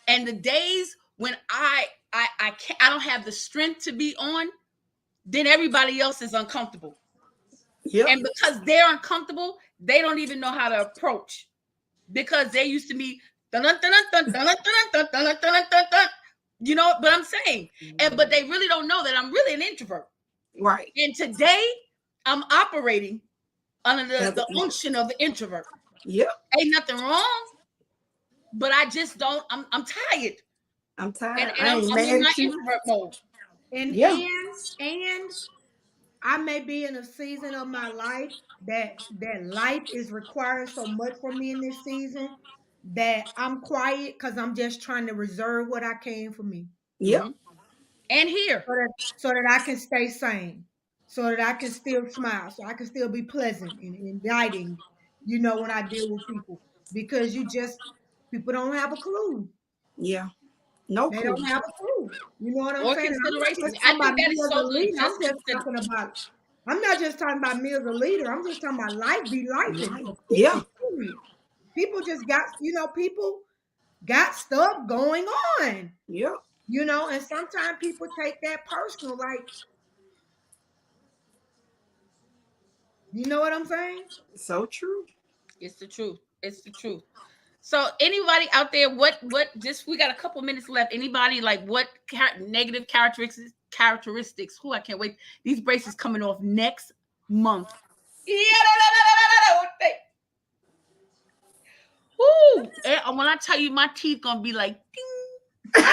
And the days when I can't, I don't have the strength to be on, then everybody else is uncomfortable. Yep. And because they're uncomfortable, they don't even know how to approach, because they used to be dun, dun, dun, dun, dun, dun, dun, dun, dun, dun, dun, dun, you know, but I'm saying, but they really don't know that I'm really an introvert. Right. And today I'm operating under the That's- unction of the introvert. Yep. Ain't nothing wrong, but I just don't, I'm tired. I'm tired. And I I'm ain't in mad my at you. introvert mode. And Yeah. and I may be in a season of my life that life is requiring so much from me in this season that I'm quiet because I'm just trying to reserve what I came for me. Yep. Mhm. And here, So that I can stay sane, so that I can still smile, so I can still be pleasant and inviting, you know, when I deal with people. Because people don't have a clue. Yeah. No They clue. don't have a clue. You know what I'm or saying? And I'm not consideration. just I talking think about that me is as so a good. leader. Just consider. I'm not just talking about me as a leader. I'm just talking about life be life for people. Yeah. Period. People just got, people got stuff going on, Yep. you know, and sometimes people take that personal, like, you know what I'm saying? So true. It's the truth. It's the truth. So anybody out there, what just, we got a couple minutes left. Anybody like what negative characteristics? Who, I can't wait. These braces coming off next month. Woo! And when I tell you, my teeth gonna be like ding.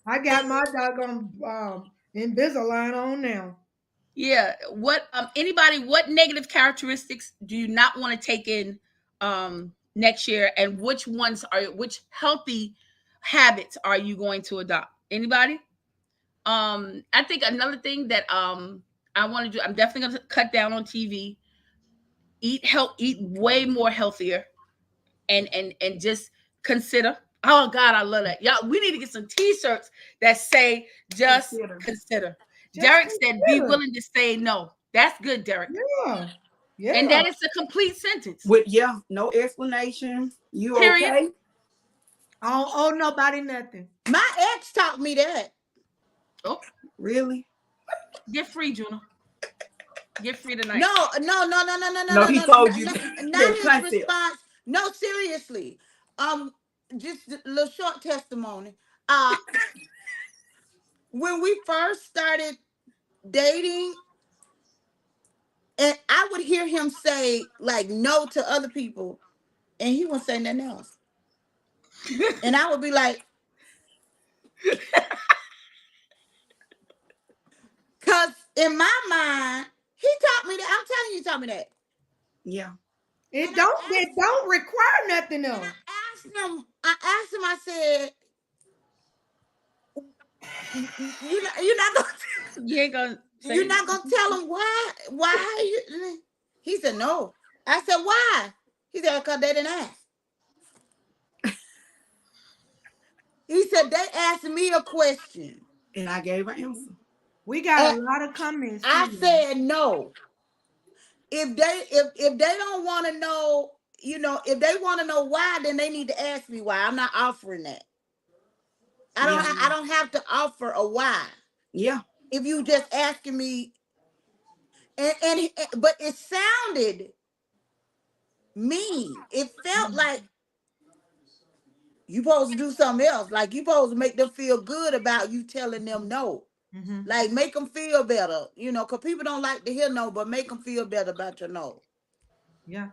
I got my doggone Invisalign on now. Yeah. What anybody, what negative characteristics do you not want to take in next year, and which healthy habits are you going to adopt? Anybody? I think another thing that I want to do, I'm definitely going to cut down on TV, eat way more healthier, and just consider. Oh God, I love that. Y'all, we need to get some t-shirts that say just consider. Just Derek said, be consider. willing to say no. That's good, Derek. Yeah. Yeah. And that is a complete sentence. With no explanation. You Period. okay? I don't owe nobody nothing. My ex taught me that. Oh, Really? get free, Juno. Get free tonight. No, he told you not the his concept. response. No, seriously. Just a little short testimony. When we first started dating, and I would hear him say like no to other people, and he wouldn't say nothing else. And I would be like, because in my mind, he taught me that. I'm telling you, he taught me that. Yeah. It don't require nothing And else. I asked him, I said, you're not gonna You ain't gonna say you're not gonna tell him why you. He said no. I said why? He said because they didn't ask. He said they asked me a question And I gave an answer. We got a lot of comments. I too. said no. If they don't want to know, if they want to know why, then they need to ask me why. I'm not offering that. I don't have to offer a why. Yeah. If you just asking me, but it sounded mean. It felt like you supposed to do something else. Like you supposed to make them feel good about you telling them no. Mhm. Like make them feel better, because people don't like to hear no, but make them feel better about your no. Yeah.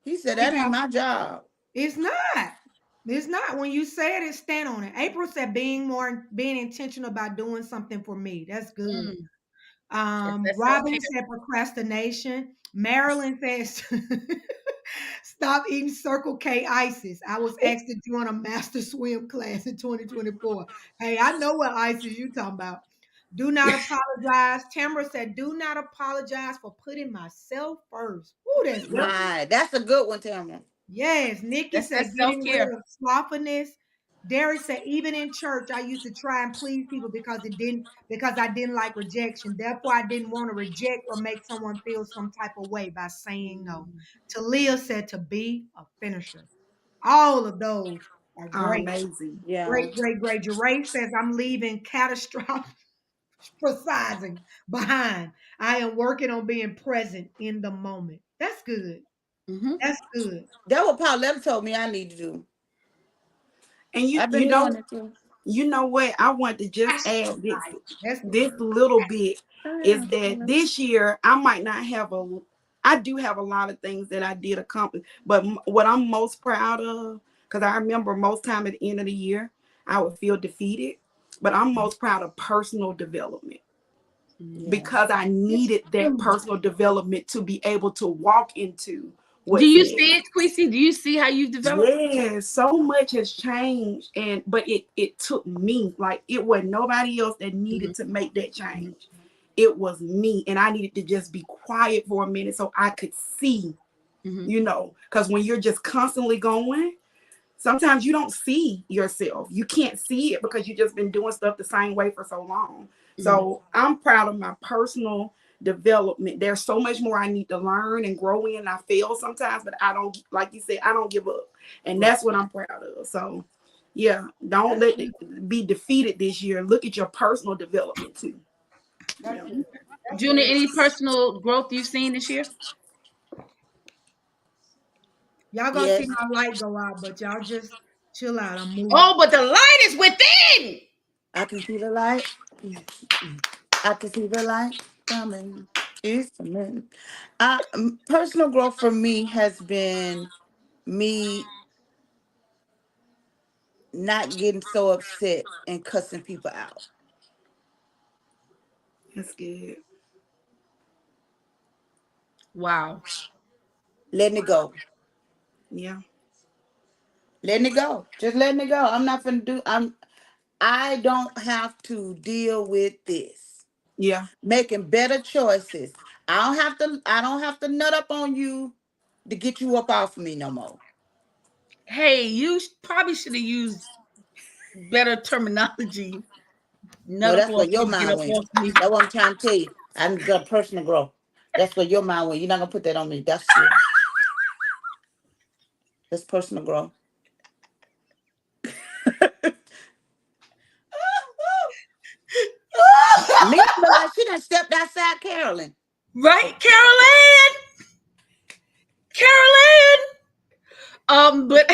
He said that ain't my job. It's not. It's not. When you say it, stand on it. April said being intentional about doing something for me. That's good. That's Robin self-care. said procrastination. Marilyn says stop eating Circle K ices. I was asked to join a master swim class in 2024. Hey, I know what ices you talking about. Do not apologize. Tamara said, do not apologize for putting myself first. Ooh, that's good. Right. That's a good one, Tamara. Yes. Nikki That's said, that getting rid self-care. of sloppiness. Derek said, even in church, I used to try and please people because I didn't like rejection. Therefore, I didn't want to reject or make someone feel some type of way by saying no. Talia said to be a finisher. All of those. are great. Amazing. Yeah. Great. Jeray says, I'm leaving catastrophizing behind. I am working on being present in the moment. That's good. Mhm. That's good. That what Paulette told me I need to do. And I've you been know, doing it too. you know what? I want to just add this That's this good. little bit Oh, is yeah. that this year I might not have I do have a lot of things that I did accomplish, but what I'm most proud of, because I remember most time at the end of the year, I would feel defeated, but I'm most proud of personal development Yeah. because I needed that personal development to be able to walk into Do what's you next. see it, Queasy? Do you see how you've developed? Yeah, so much has changed, but it took me. Like, it wasn't nobody else that needed to make that change. It was me, and I needed to just be quiet for a minute so I could see, Mhm. because when you're just constantly going, sometimes you don't see yourself. You can't see it because you've just been doing stuff the same way for so long. So I'm proud of my personal development. There's so much more I need to learn and grow in. I fail sometimes, but I don't, like you said, I don't give up. And that's what I'm proud of. So yeah, don't let it be defeated this year. Look at your personal development too. That's Yeah. good. That's Junior, good. any personal growth you've seen this year? Y'all gonna see Yes. my light go out, but y'all just chill out. I'm moving. Oh, but the light is within. I can see the light. I can see the light coming. It's coming. Personal growth for me has been me not getting so upset and cussing people out. That's good. Wow. Letting it go. Yeah. Letting it go. Just letting it go. I'm not gonna do I don't have to deal with this. Yeah. Making better choices. I don't have to nut up on you to get you up off of me no more. Hey, you probably should have used better terminology. No, Nut up that's where off your me, get mind up went. off me. That's what I'm trying to tell you. I'm got personal growth. That's where your mind went. You're not gonna put that on me. That's you. That's personal growth. Me feel like she done stepped outside Carolyn. Right, Carolyn? But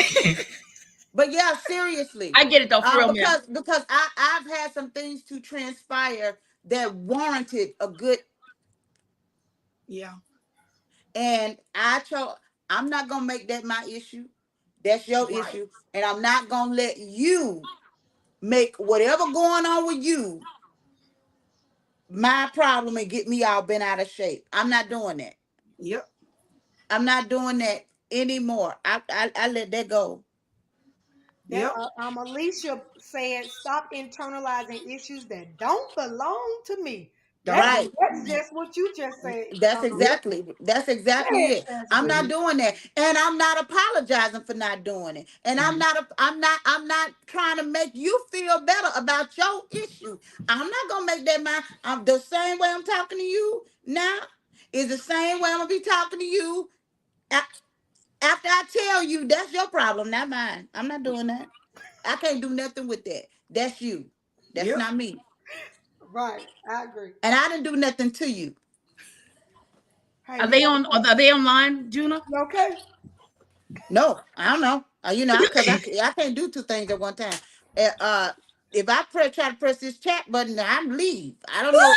But yeah, seriously. I get it though, for real, man. Because I've had some things to transpire that warranted a good, Yeah. and I'm not gonna make that my issue. That's your Right. issue. And I'm not gonna let you make whatever going on with you my problem and get me all bent out of shape. I'm not doing that. Yep. I'm not doing that anymore. I let that go. That Yep. Alicia said, "Stop internalizing issues that don't belong to me." Right. That's just what you just said. Yep. That's exactly Yes, it. that's I'm not good. doing that. And I'm not apologizing for not doing it. And I'm not trying to make you feel better about your issue. I'm not gonna make that I'm the same way I'm talking to you now is the same way I'm gonna be talking to you after I tell you that's your problem, not mine. I'm not doing that. I can't do nothing with that. That's you. That's Yep. not me. Right, I agree. And I didn't do nothing to you. Hey, Are you they on? Are they online, Juna? okay? No, I don't know. Because I can't do two things at one time. Uh, uh, if I try to press this chat button, I'm leave. I don't know.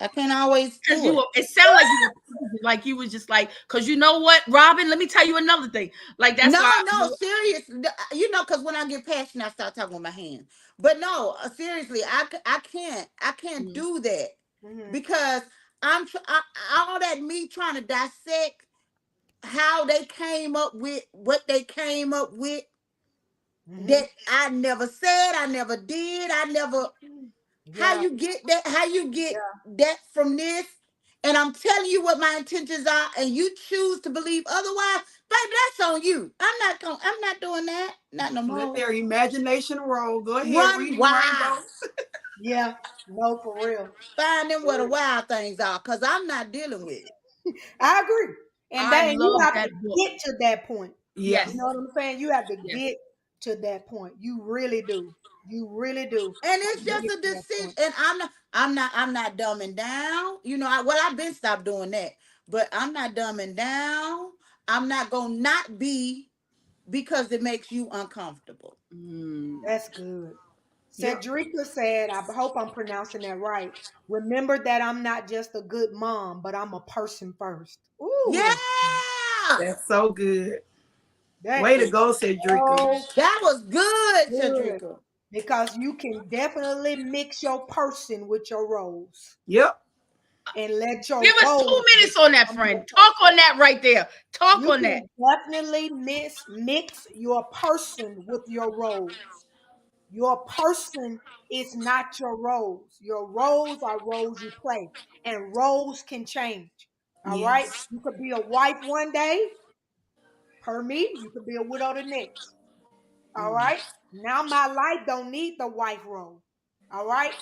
I can't always Because do it. it sounded like you was just like, because you know what, Robin, let me tell you another thing. Like, that's No, why no, serious. Because when I get passionate, I start talking with my hands. But no, seriously, I can't Mhm. do that Mhm. because all that me trying to dissect how they came up with what they came up with Mhm. that I never said, I never did, I never. How Yeah, you get that? How you get yeah. that from this? And I'm telling you what my intentions are, and you choose to believe otherwise, baby, that's on you. I'm not doing that. Not no Let more. their imagination roll. Go ahead, Run reading wild. rainbow. Yeah, no, for real. Find them where the wild things are, because I'm not dealing with it. I agree. And I then you love have to that book. get to that point. Yeah. Yes. You know what I'm saying? You have to Yes. get to that point. You really do. You really do. And have it's to just get a to that decision. point. And I'm not dumbing down. I've been stopped doing that. But I'm not dumbing down. I'm not gonna not be because it makes you uncomfortable. Mm. That's good. Yep. Cedrica said, I hope I'm pronouncing that right. Remember that I'm not just a good mom, but I'm a person first. Ooh, Yeah. That's so good. that Way to is go, Cedrica. so That was good, good. Cedrica. Because you can definitely mix your person with your roles Yep. and let your Give us 2 roles minutes on that, become your friend. person. Talk on that right there. Talk You on that. can definitely mix your person with your roles. Your person is not your roles. Your roles are roles you play, and roles can change. All right? Yes. You could be a wife one day, per me, you could be a widow the next. All Mm. right? Now my life don't need the wife role. All right?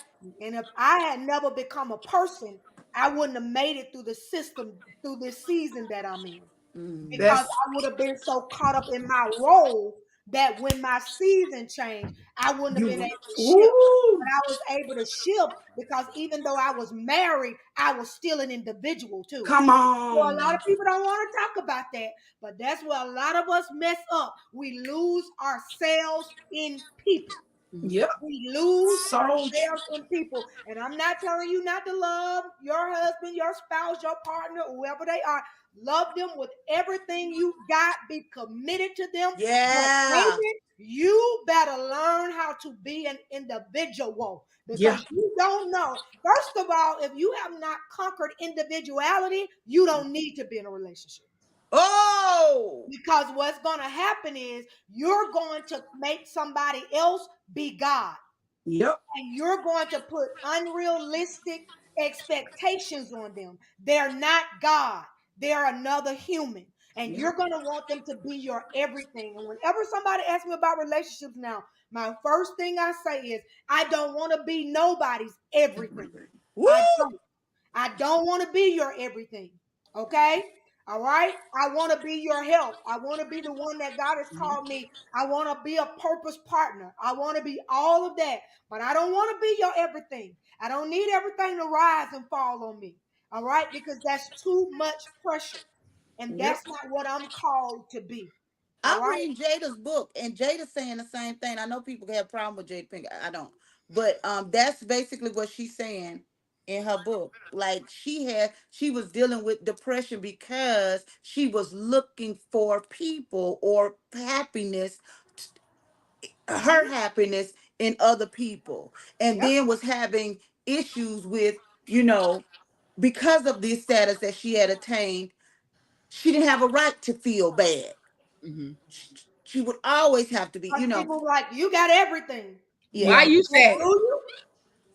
And if I had never become a person, I wouldn't have made it through the system through this season that I'm in Mm. because That's I would have been so caught up in my role that when my season changed, I wouldn't have been you. able to shift. But Ooh. I was able to shift because even though I was married, I was still an individual too. Come So a lot on. of people don't want to talk about that, but that's where a lot of us mess up. We lose ourselves in people. Mhm. Yep. We lose So true. ourselves in people. And I'm not telling you not to love your husband, your spouse, your partner, whoever they are. Love them with everything you got. Be committed to them. But Yeah. baby, you better learn how to be an individual Yeah. because you don't know. First of all, if you have not conquered individuality, you don't need to be in a relationship. Oh. Because what's going to happen is you're going to make somebody else be God. Yep. And you're going to put unrealistic expectations on them. They're not God, they're another human. And Yep. you're going to want them to be your everything. And whenever somebody asks me about relationships now, my first thing I say is, I don't want to be nobody's everything. Woo. I don't. I don't want to be your everything. Okay? All right? I want to be your help. I want to be the one that God has called me. I want to be a purpose partner. I want to be all of that. But I don't want to be your everything. I don't need everything to rise and fall on me. All right? Because that's too much pressure. And Yep. that's not what I'm called to be. All I'm right? reading Jada's book, and Jada's saying the same thing. I know people have a problem with Jada Pink. I don't, but that's basically what she's saying in her book. Like she was dealing with depression because she was looking for people or happiness, her happiness in other people, and Yep. then was having issues with you know because of the status that she had attained. She didn't have a right to feel bad. Mhm. She would always have to be, Because people are like, you got everything. yeah, Why Yeah. you Well, sad? do you?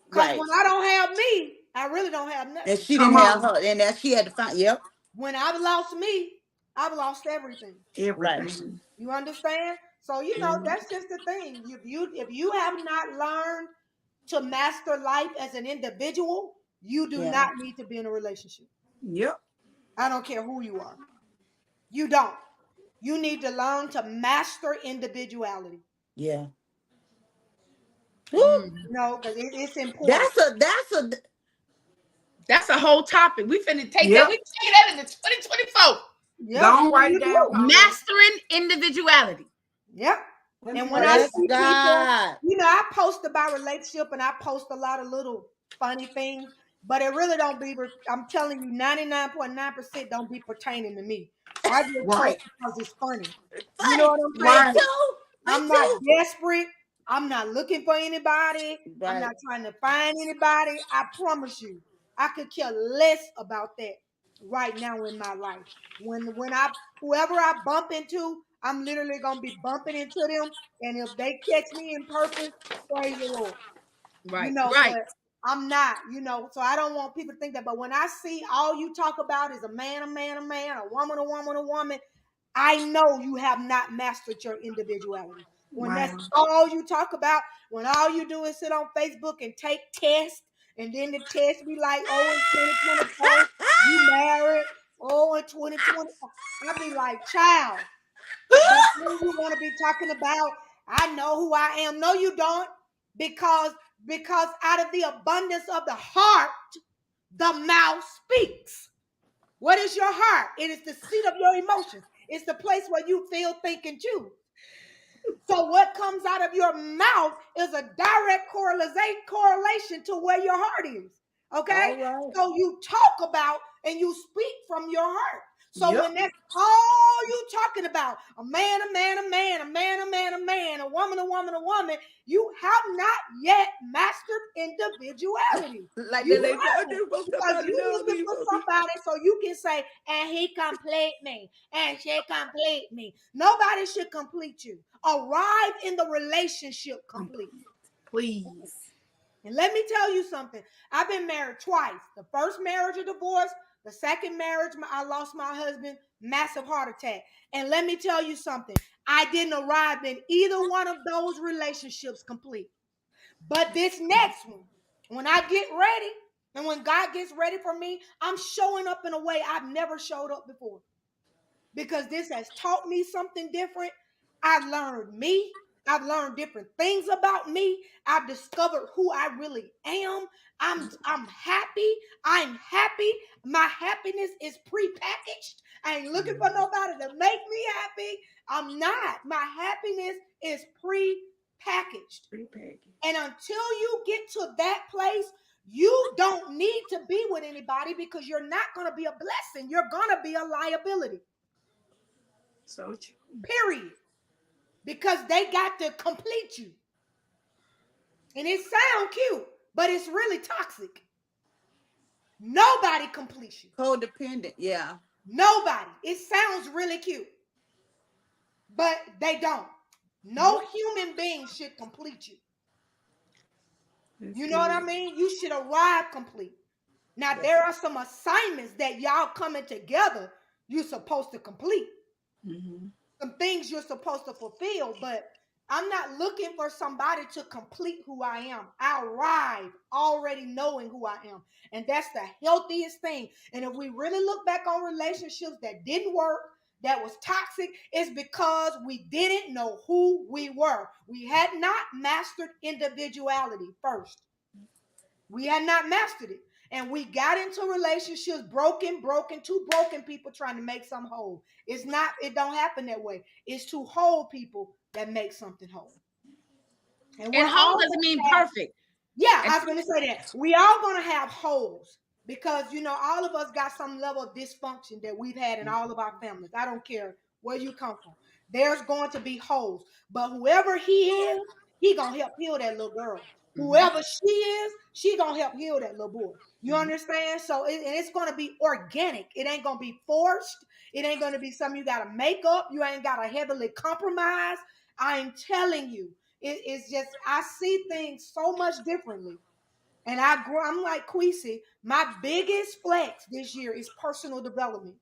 Because right. when I don't have me, I really don't have And nothing. she Come didn't have on. her, and that she had to find. Yep, When I've lost me, I've lost everything. right. Everything. You understand? So Mhm. that's just the thing. If you have not learned to master life as an individual, you do Yeah, not need to be in a relationship. Yep. I don't care who you are. You don't. You need to learn to master individuality. yeah. Woo! Mm. Because it's important. That's a That's a whole topic. We finna take that. Yep. We can take that into 2024. Go Yep. on, write You it down, do. Paula. Mastering individuality. Yep. Let me And when write I yes, that. see people, God. I post about relationship and I post a lot of little funny things, but it really don't be, I'm telling you, 99.9% don't be pertaining to me. I just post Right. because it's funny. You know Funny. what I'm Me saying? Right. too. Me I'm not too. desperate. I'm not looking for anybody. I'm Right. not trying to find anybody. I promise you, I could care less about that right now in my life. When I whoever I bump into, I'm literally gonna be bumping into them. And if they catch me in purpose, praise the Lord. Right. Right. But I'm not, so I don't want people to think that. But when I see all you talk about is a man, a man, a man, a woman, a woman, a woman, I know you have not mastered your individuality. When that's Wow. all you talk about, when all you do is sit on Facebook and take tests, and then the test be like, oh, in 2024, you married, oh, in 2020. I'll be like, child. But then you want to be talking about, I know who I am. No, you don't. Because out of the abundance of the heart, the mouth speaks. What is your heart? It is the seat of your emotions. It's the place where you feel, think, and choose. So what comes out of your mouth is a direct correlation to where your heart is. Okay? All right. So you talk about and you speak from your heart. So Yep. when that's all you talking about, a man, a man, a man, a man, a man, a man, a woman, a woman, a woman, you have not yet mastered individuality. Like You the lady, oh, haven't. they supposed to Because somebody you love looking me. for somebody so you can say, and he complete me, and she complete me. Nobody should complete you. Arrive in the relationship complete. Please. And let me tell you something. I've been married twice. The first marriage, a divorce. The second marriage, I lost my husband, massive heart attack. And let me tell you something. I didn't arrive in either one of those relationships complete. But this next one, when I get ready, and when God gets ready for me, I'm showing up in a way I've never showed up before. Because this has taught me something different. I've learned me. I've learned different things about me. I've discovered who I really am. I'm happy. I'm happy. My happiness is prepackaged. I ain't looking for nobody to make me happy. I'm not. My happiness is prepackaged. Prepackaged. And until you get to that place, you don't need to be with anybody because you're not going to be a blessing. You're going to be a liability. So true. Period. Because they got to complete you. And it sounds cute, but it's really toxic. Nobody completes you. Codependent, yeah. Nobody. It sounds really cute, but they don't. No human being should complete you. You know what I mean? You should arrive complete. Now, there are some assignments that y'all coming together you're supposed to complete. Mm-hmm. Some things you're supposed to fulfill, but I'm not looking for somebody to complete who I am. I arrive already knowing who I am. And that's the healthiest thing. And if we really look back on relationships that didn't work, that was toxic, it's because we didn't know who we were. We had not mastered individuality first. We had not mastered it. And we got into relationships broken, two broken people trying to make some whole. It's not, it don't happen that way. It's two whole people that make something whole. And whole doesn't mean perfect. Yeah, I was going to say that. We all going to have holes because, you know, all of us got some level of dysfunction that we've had in all of our families. I don't care where you come from. There's going to be holes. But whoever he is, he going to help heal that little girl. Whoever she is, she gonna help heal that little boy. You understand? So it's gonna be organic. It ain't gonna be forced. It ain't gonna be something you gotta make up. You ain't gotta heavily compromise. I'm telling you, it's just I see things so much differently. And I'm like Queasy. My biggest flex this year is personal development.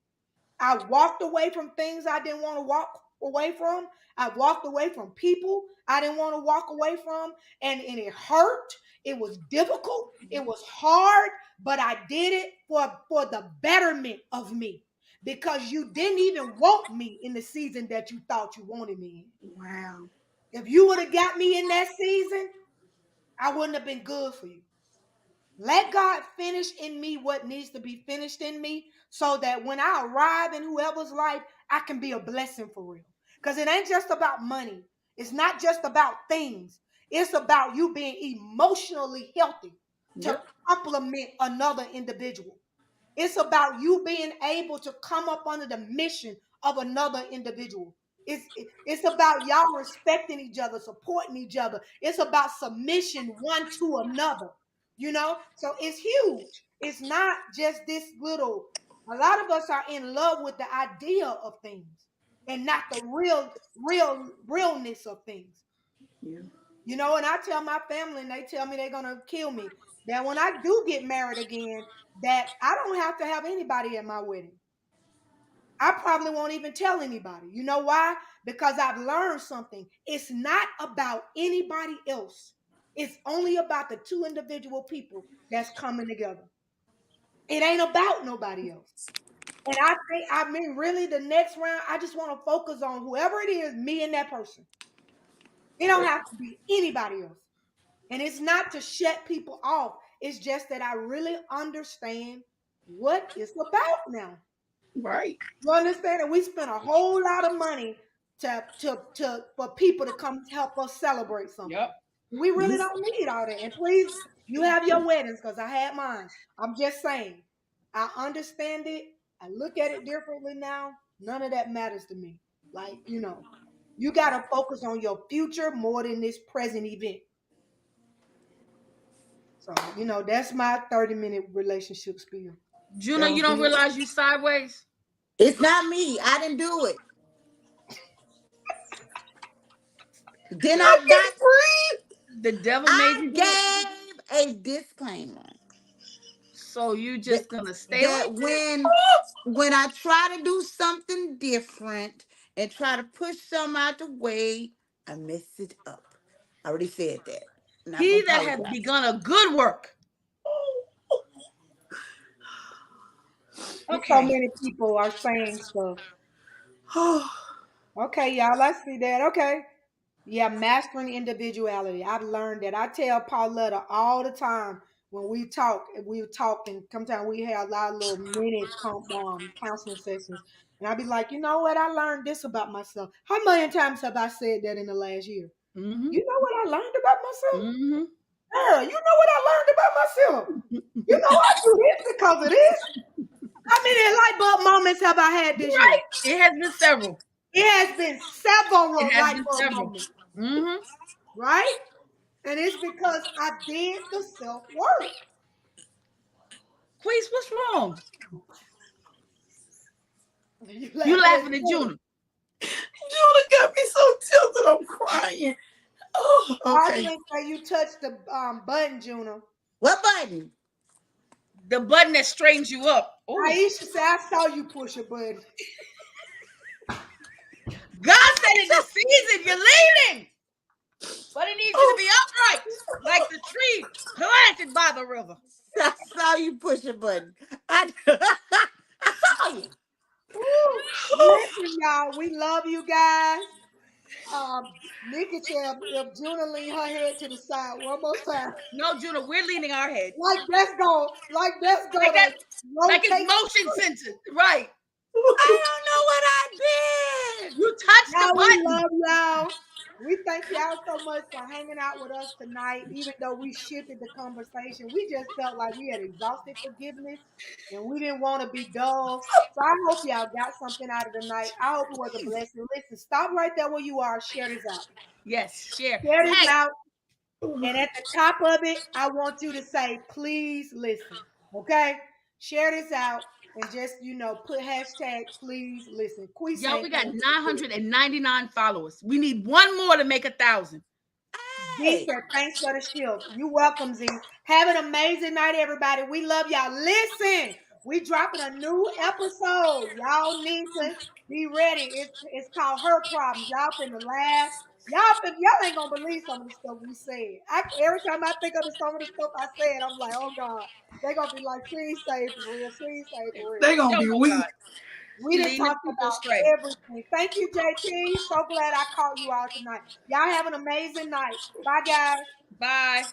I walked away from things I didn't want to walk away from. I walked away from people I didn't want to walk away from. And it hurt. It was difficult. It was hard, but I did it for the betterment of me. Because you didn't even want me in the season that you thought you wanted me in. Wow. If you would have got me in that season, I wouldn't have been good for you. Let God finish in me what needs to be finished in me so that when I arrive in whoever's life, I can be a blessing for real. Because it ain't just about money. It's not just about things. It's about you being emotionally healthy to complement another individual. It's about you being able to come up under the mission of another individual. It's about y'all respecting each other, supporting each other. It's about submission one to another. You know, so it's huge. It's not just this little. A lot of us are in love with the idea of things and not the realness of things. Yeah. You know, and I tell my family, and they tell me they're gonna kill me. That when I do get married again, that I don't have to have anybody at my wedding. I probably won't even tell anybody. You know why? Because I've learned something. It's not about anybody else. It's only about the two individual people that's coming together. It ain't about nobody else. And I mean, really, the next round, I just want to focus on whoever it is, me and that person. It don't have to be anybody else. And it's not to shut people off. It's just that I really understand what it's about now. Right. You understand? And we spent a whole lot of money for people to come help us celebrate something. Yep. We really don't need all that. And please, you have your weddings because I had mine. I'm just saying, I understand it. I look at it differently now. None of that matters to me. Like, you got to focus on your future more than this present event. So, that's my 30-minute relationship spiel. Juno, you don't realize you sideways? It's not me. I didn't do it. Then I got free. The devil I made you do it. gave a disclaimer. So you just gonna stay that like when I try to do something different and try to push some out the way, I mess it up. I already said that. Not he gonna that has apologize. begun a good work. So many people are saying stuff. Okay, y'all, let's see that. Okay. Yeah, mastering individuality. I've learned that. I tell Pauletta all the time when we talk, and sometimes we have a lot of little mini counseling sessions. And I'll be like, you know what? I learned this about myself. How many times have I said that in the last year? Mm-hmm. You know what I learned about myself? Mm-hmm. Girl, you know what I learned about myself? You know I do this because of this. How many light bulb moments have I had this Right. year? It has been several. It has been several It has light been bulb several. moments. Mm-hmm. Right? And it's because I did the self-work. Queez, what's wrong? You laughing at Juna. Juna got me so tilted, I'm crying. Oh, okay. I think that you touched the button, Juna. What button? The button that straightens you up. Ooh. Aisha said, I saw you push a button. God said in the season, you're leading. But it needs you to be upright, like the tree planted by the river. I saw you push a button. I saw you. Listen, y'all, we love you guys. Nikki said if Juna lean her head to the side one more time. No, Juna, we're leaning our head. Like that's go. Like it's motion sensor. Right. I don't know what I did. You touched the button. We love y'all. We thank y'all so much for hanging out with us tonight. Even though we shifted the conversation, we just felt like we had exhausted forgiveness and we didn't want to be dull. So I hope y'all got something out of the night. I hope it was a blessing. Listen, stop right there where you are. Share this out. Yes, share. Share this out. And at the top of it, I want you to say, please listen. Okay? Share this out. And just, put hashtag please listen. Y'all, we got 999 followers. We need one more to make 1,000. Z said, thanks for the shield. You welcome, Z. Have an amazing night, everybody. We love y'all. Listen, we dropping a new episode. Y'all need to be ready. It's called Her Problems. Y'all finna laugh. Y'all ain't gonna believe some of the stuff we said. Every time I think of some of the stuff I said, I'm like, oh God. They're gonna be like, please say for real. Please say for real. They're gonna be weak. We didn't talk about everything. Thank you, JT. So glad I caught you all tonight. Y'all have an amazing night. Bye, guys. Bye.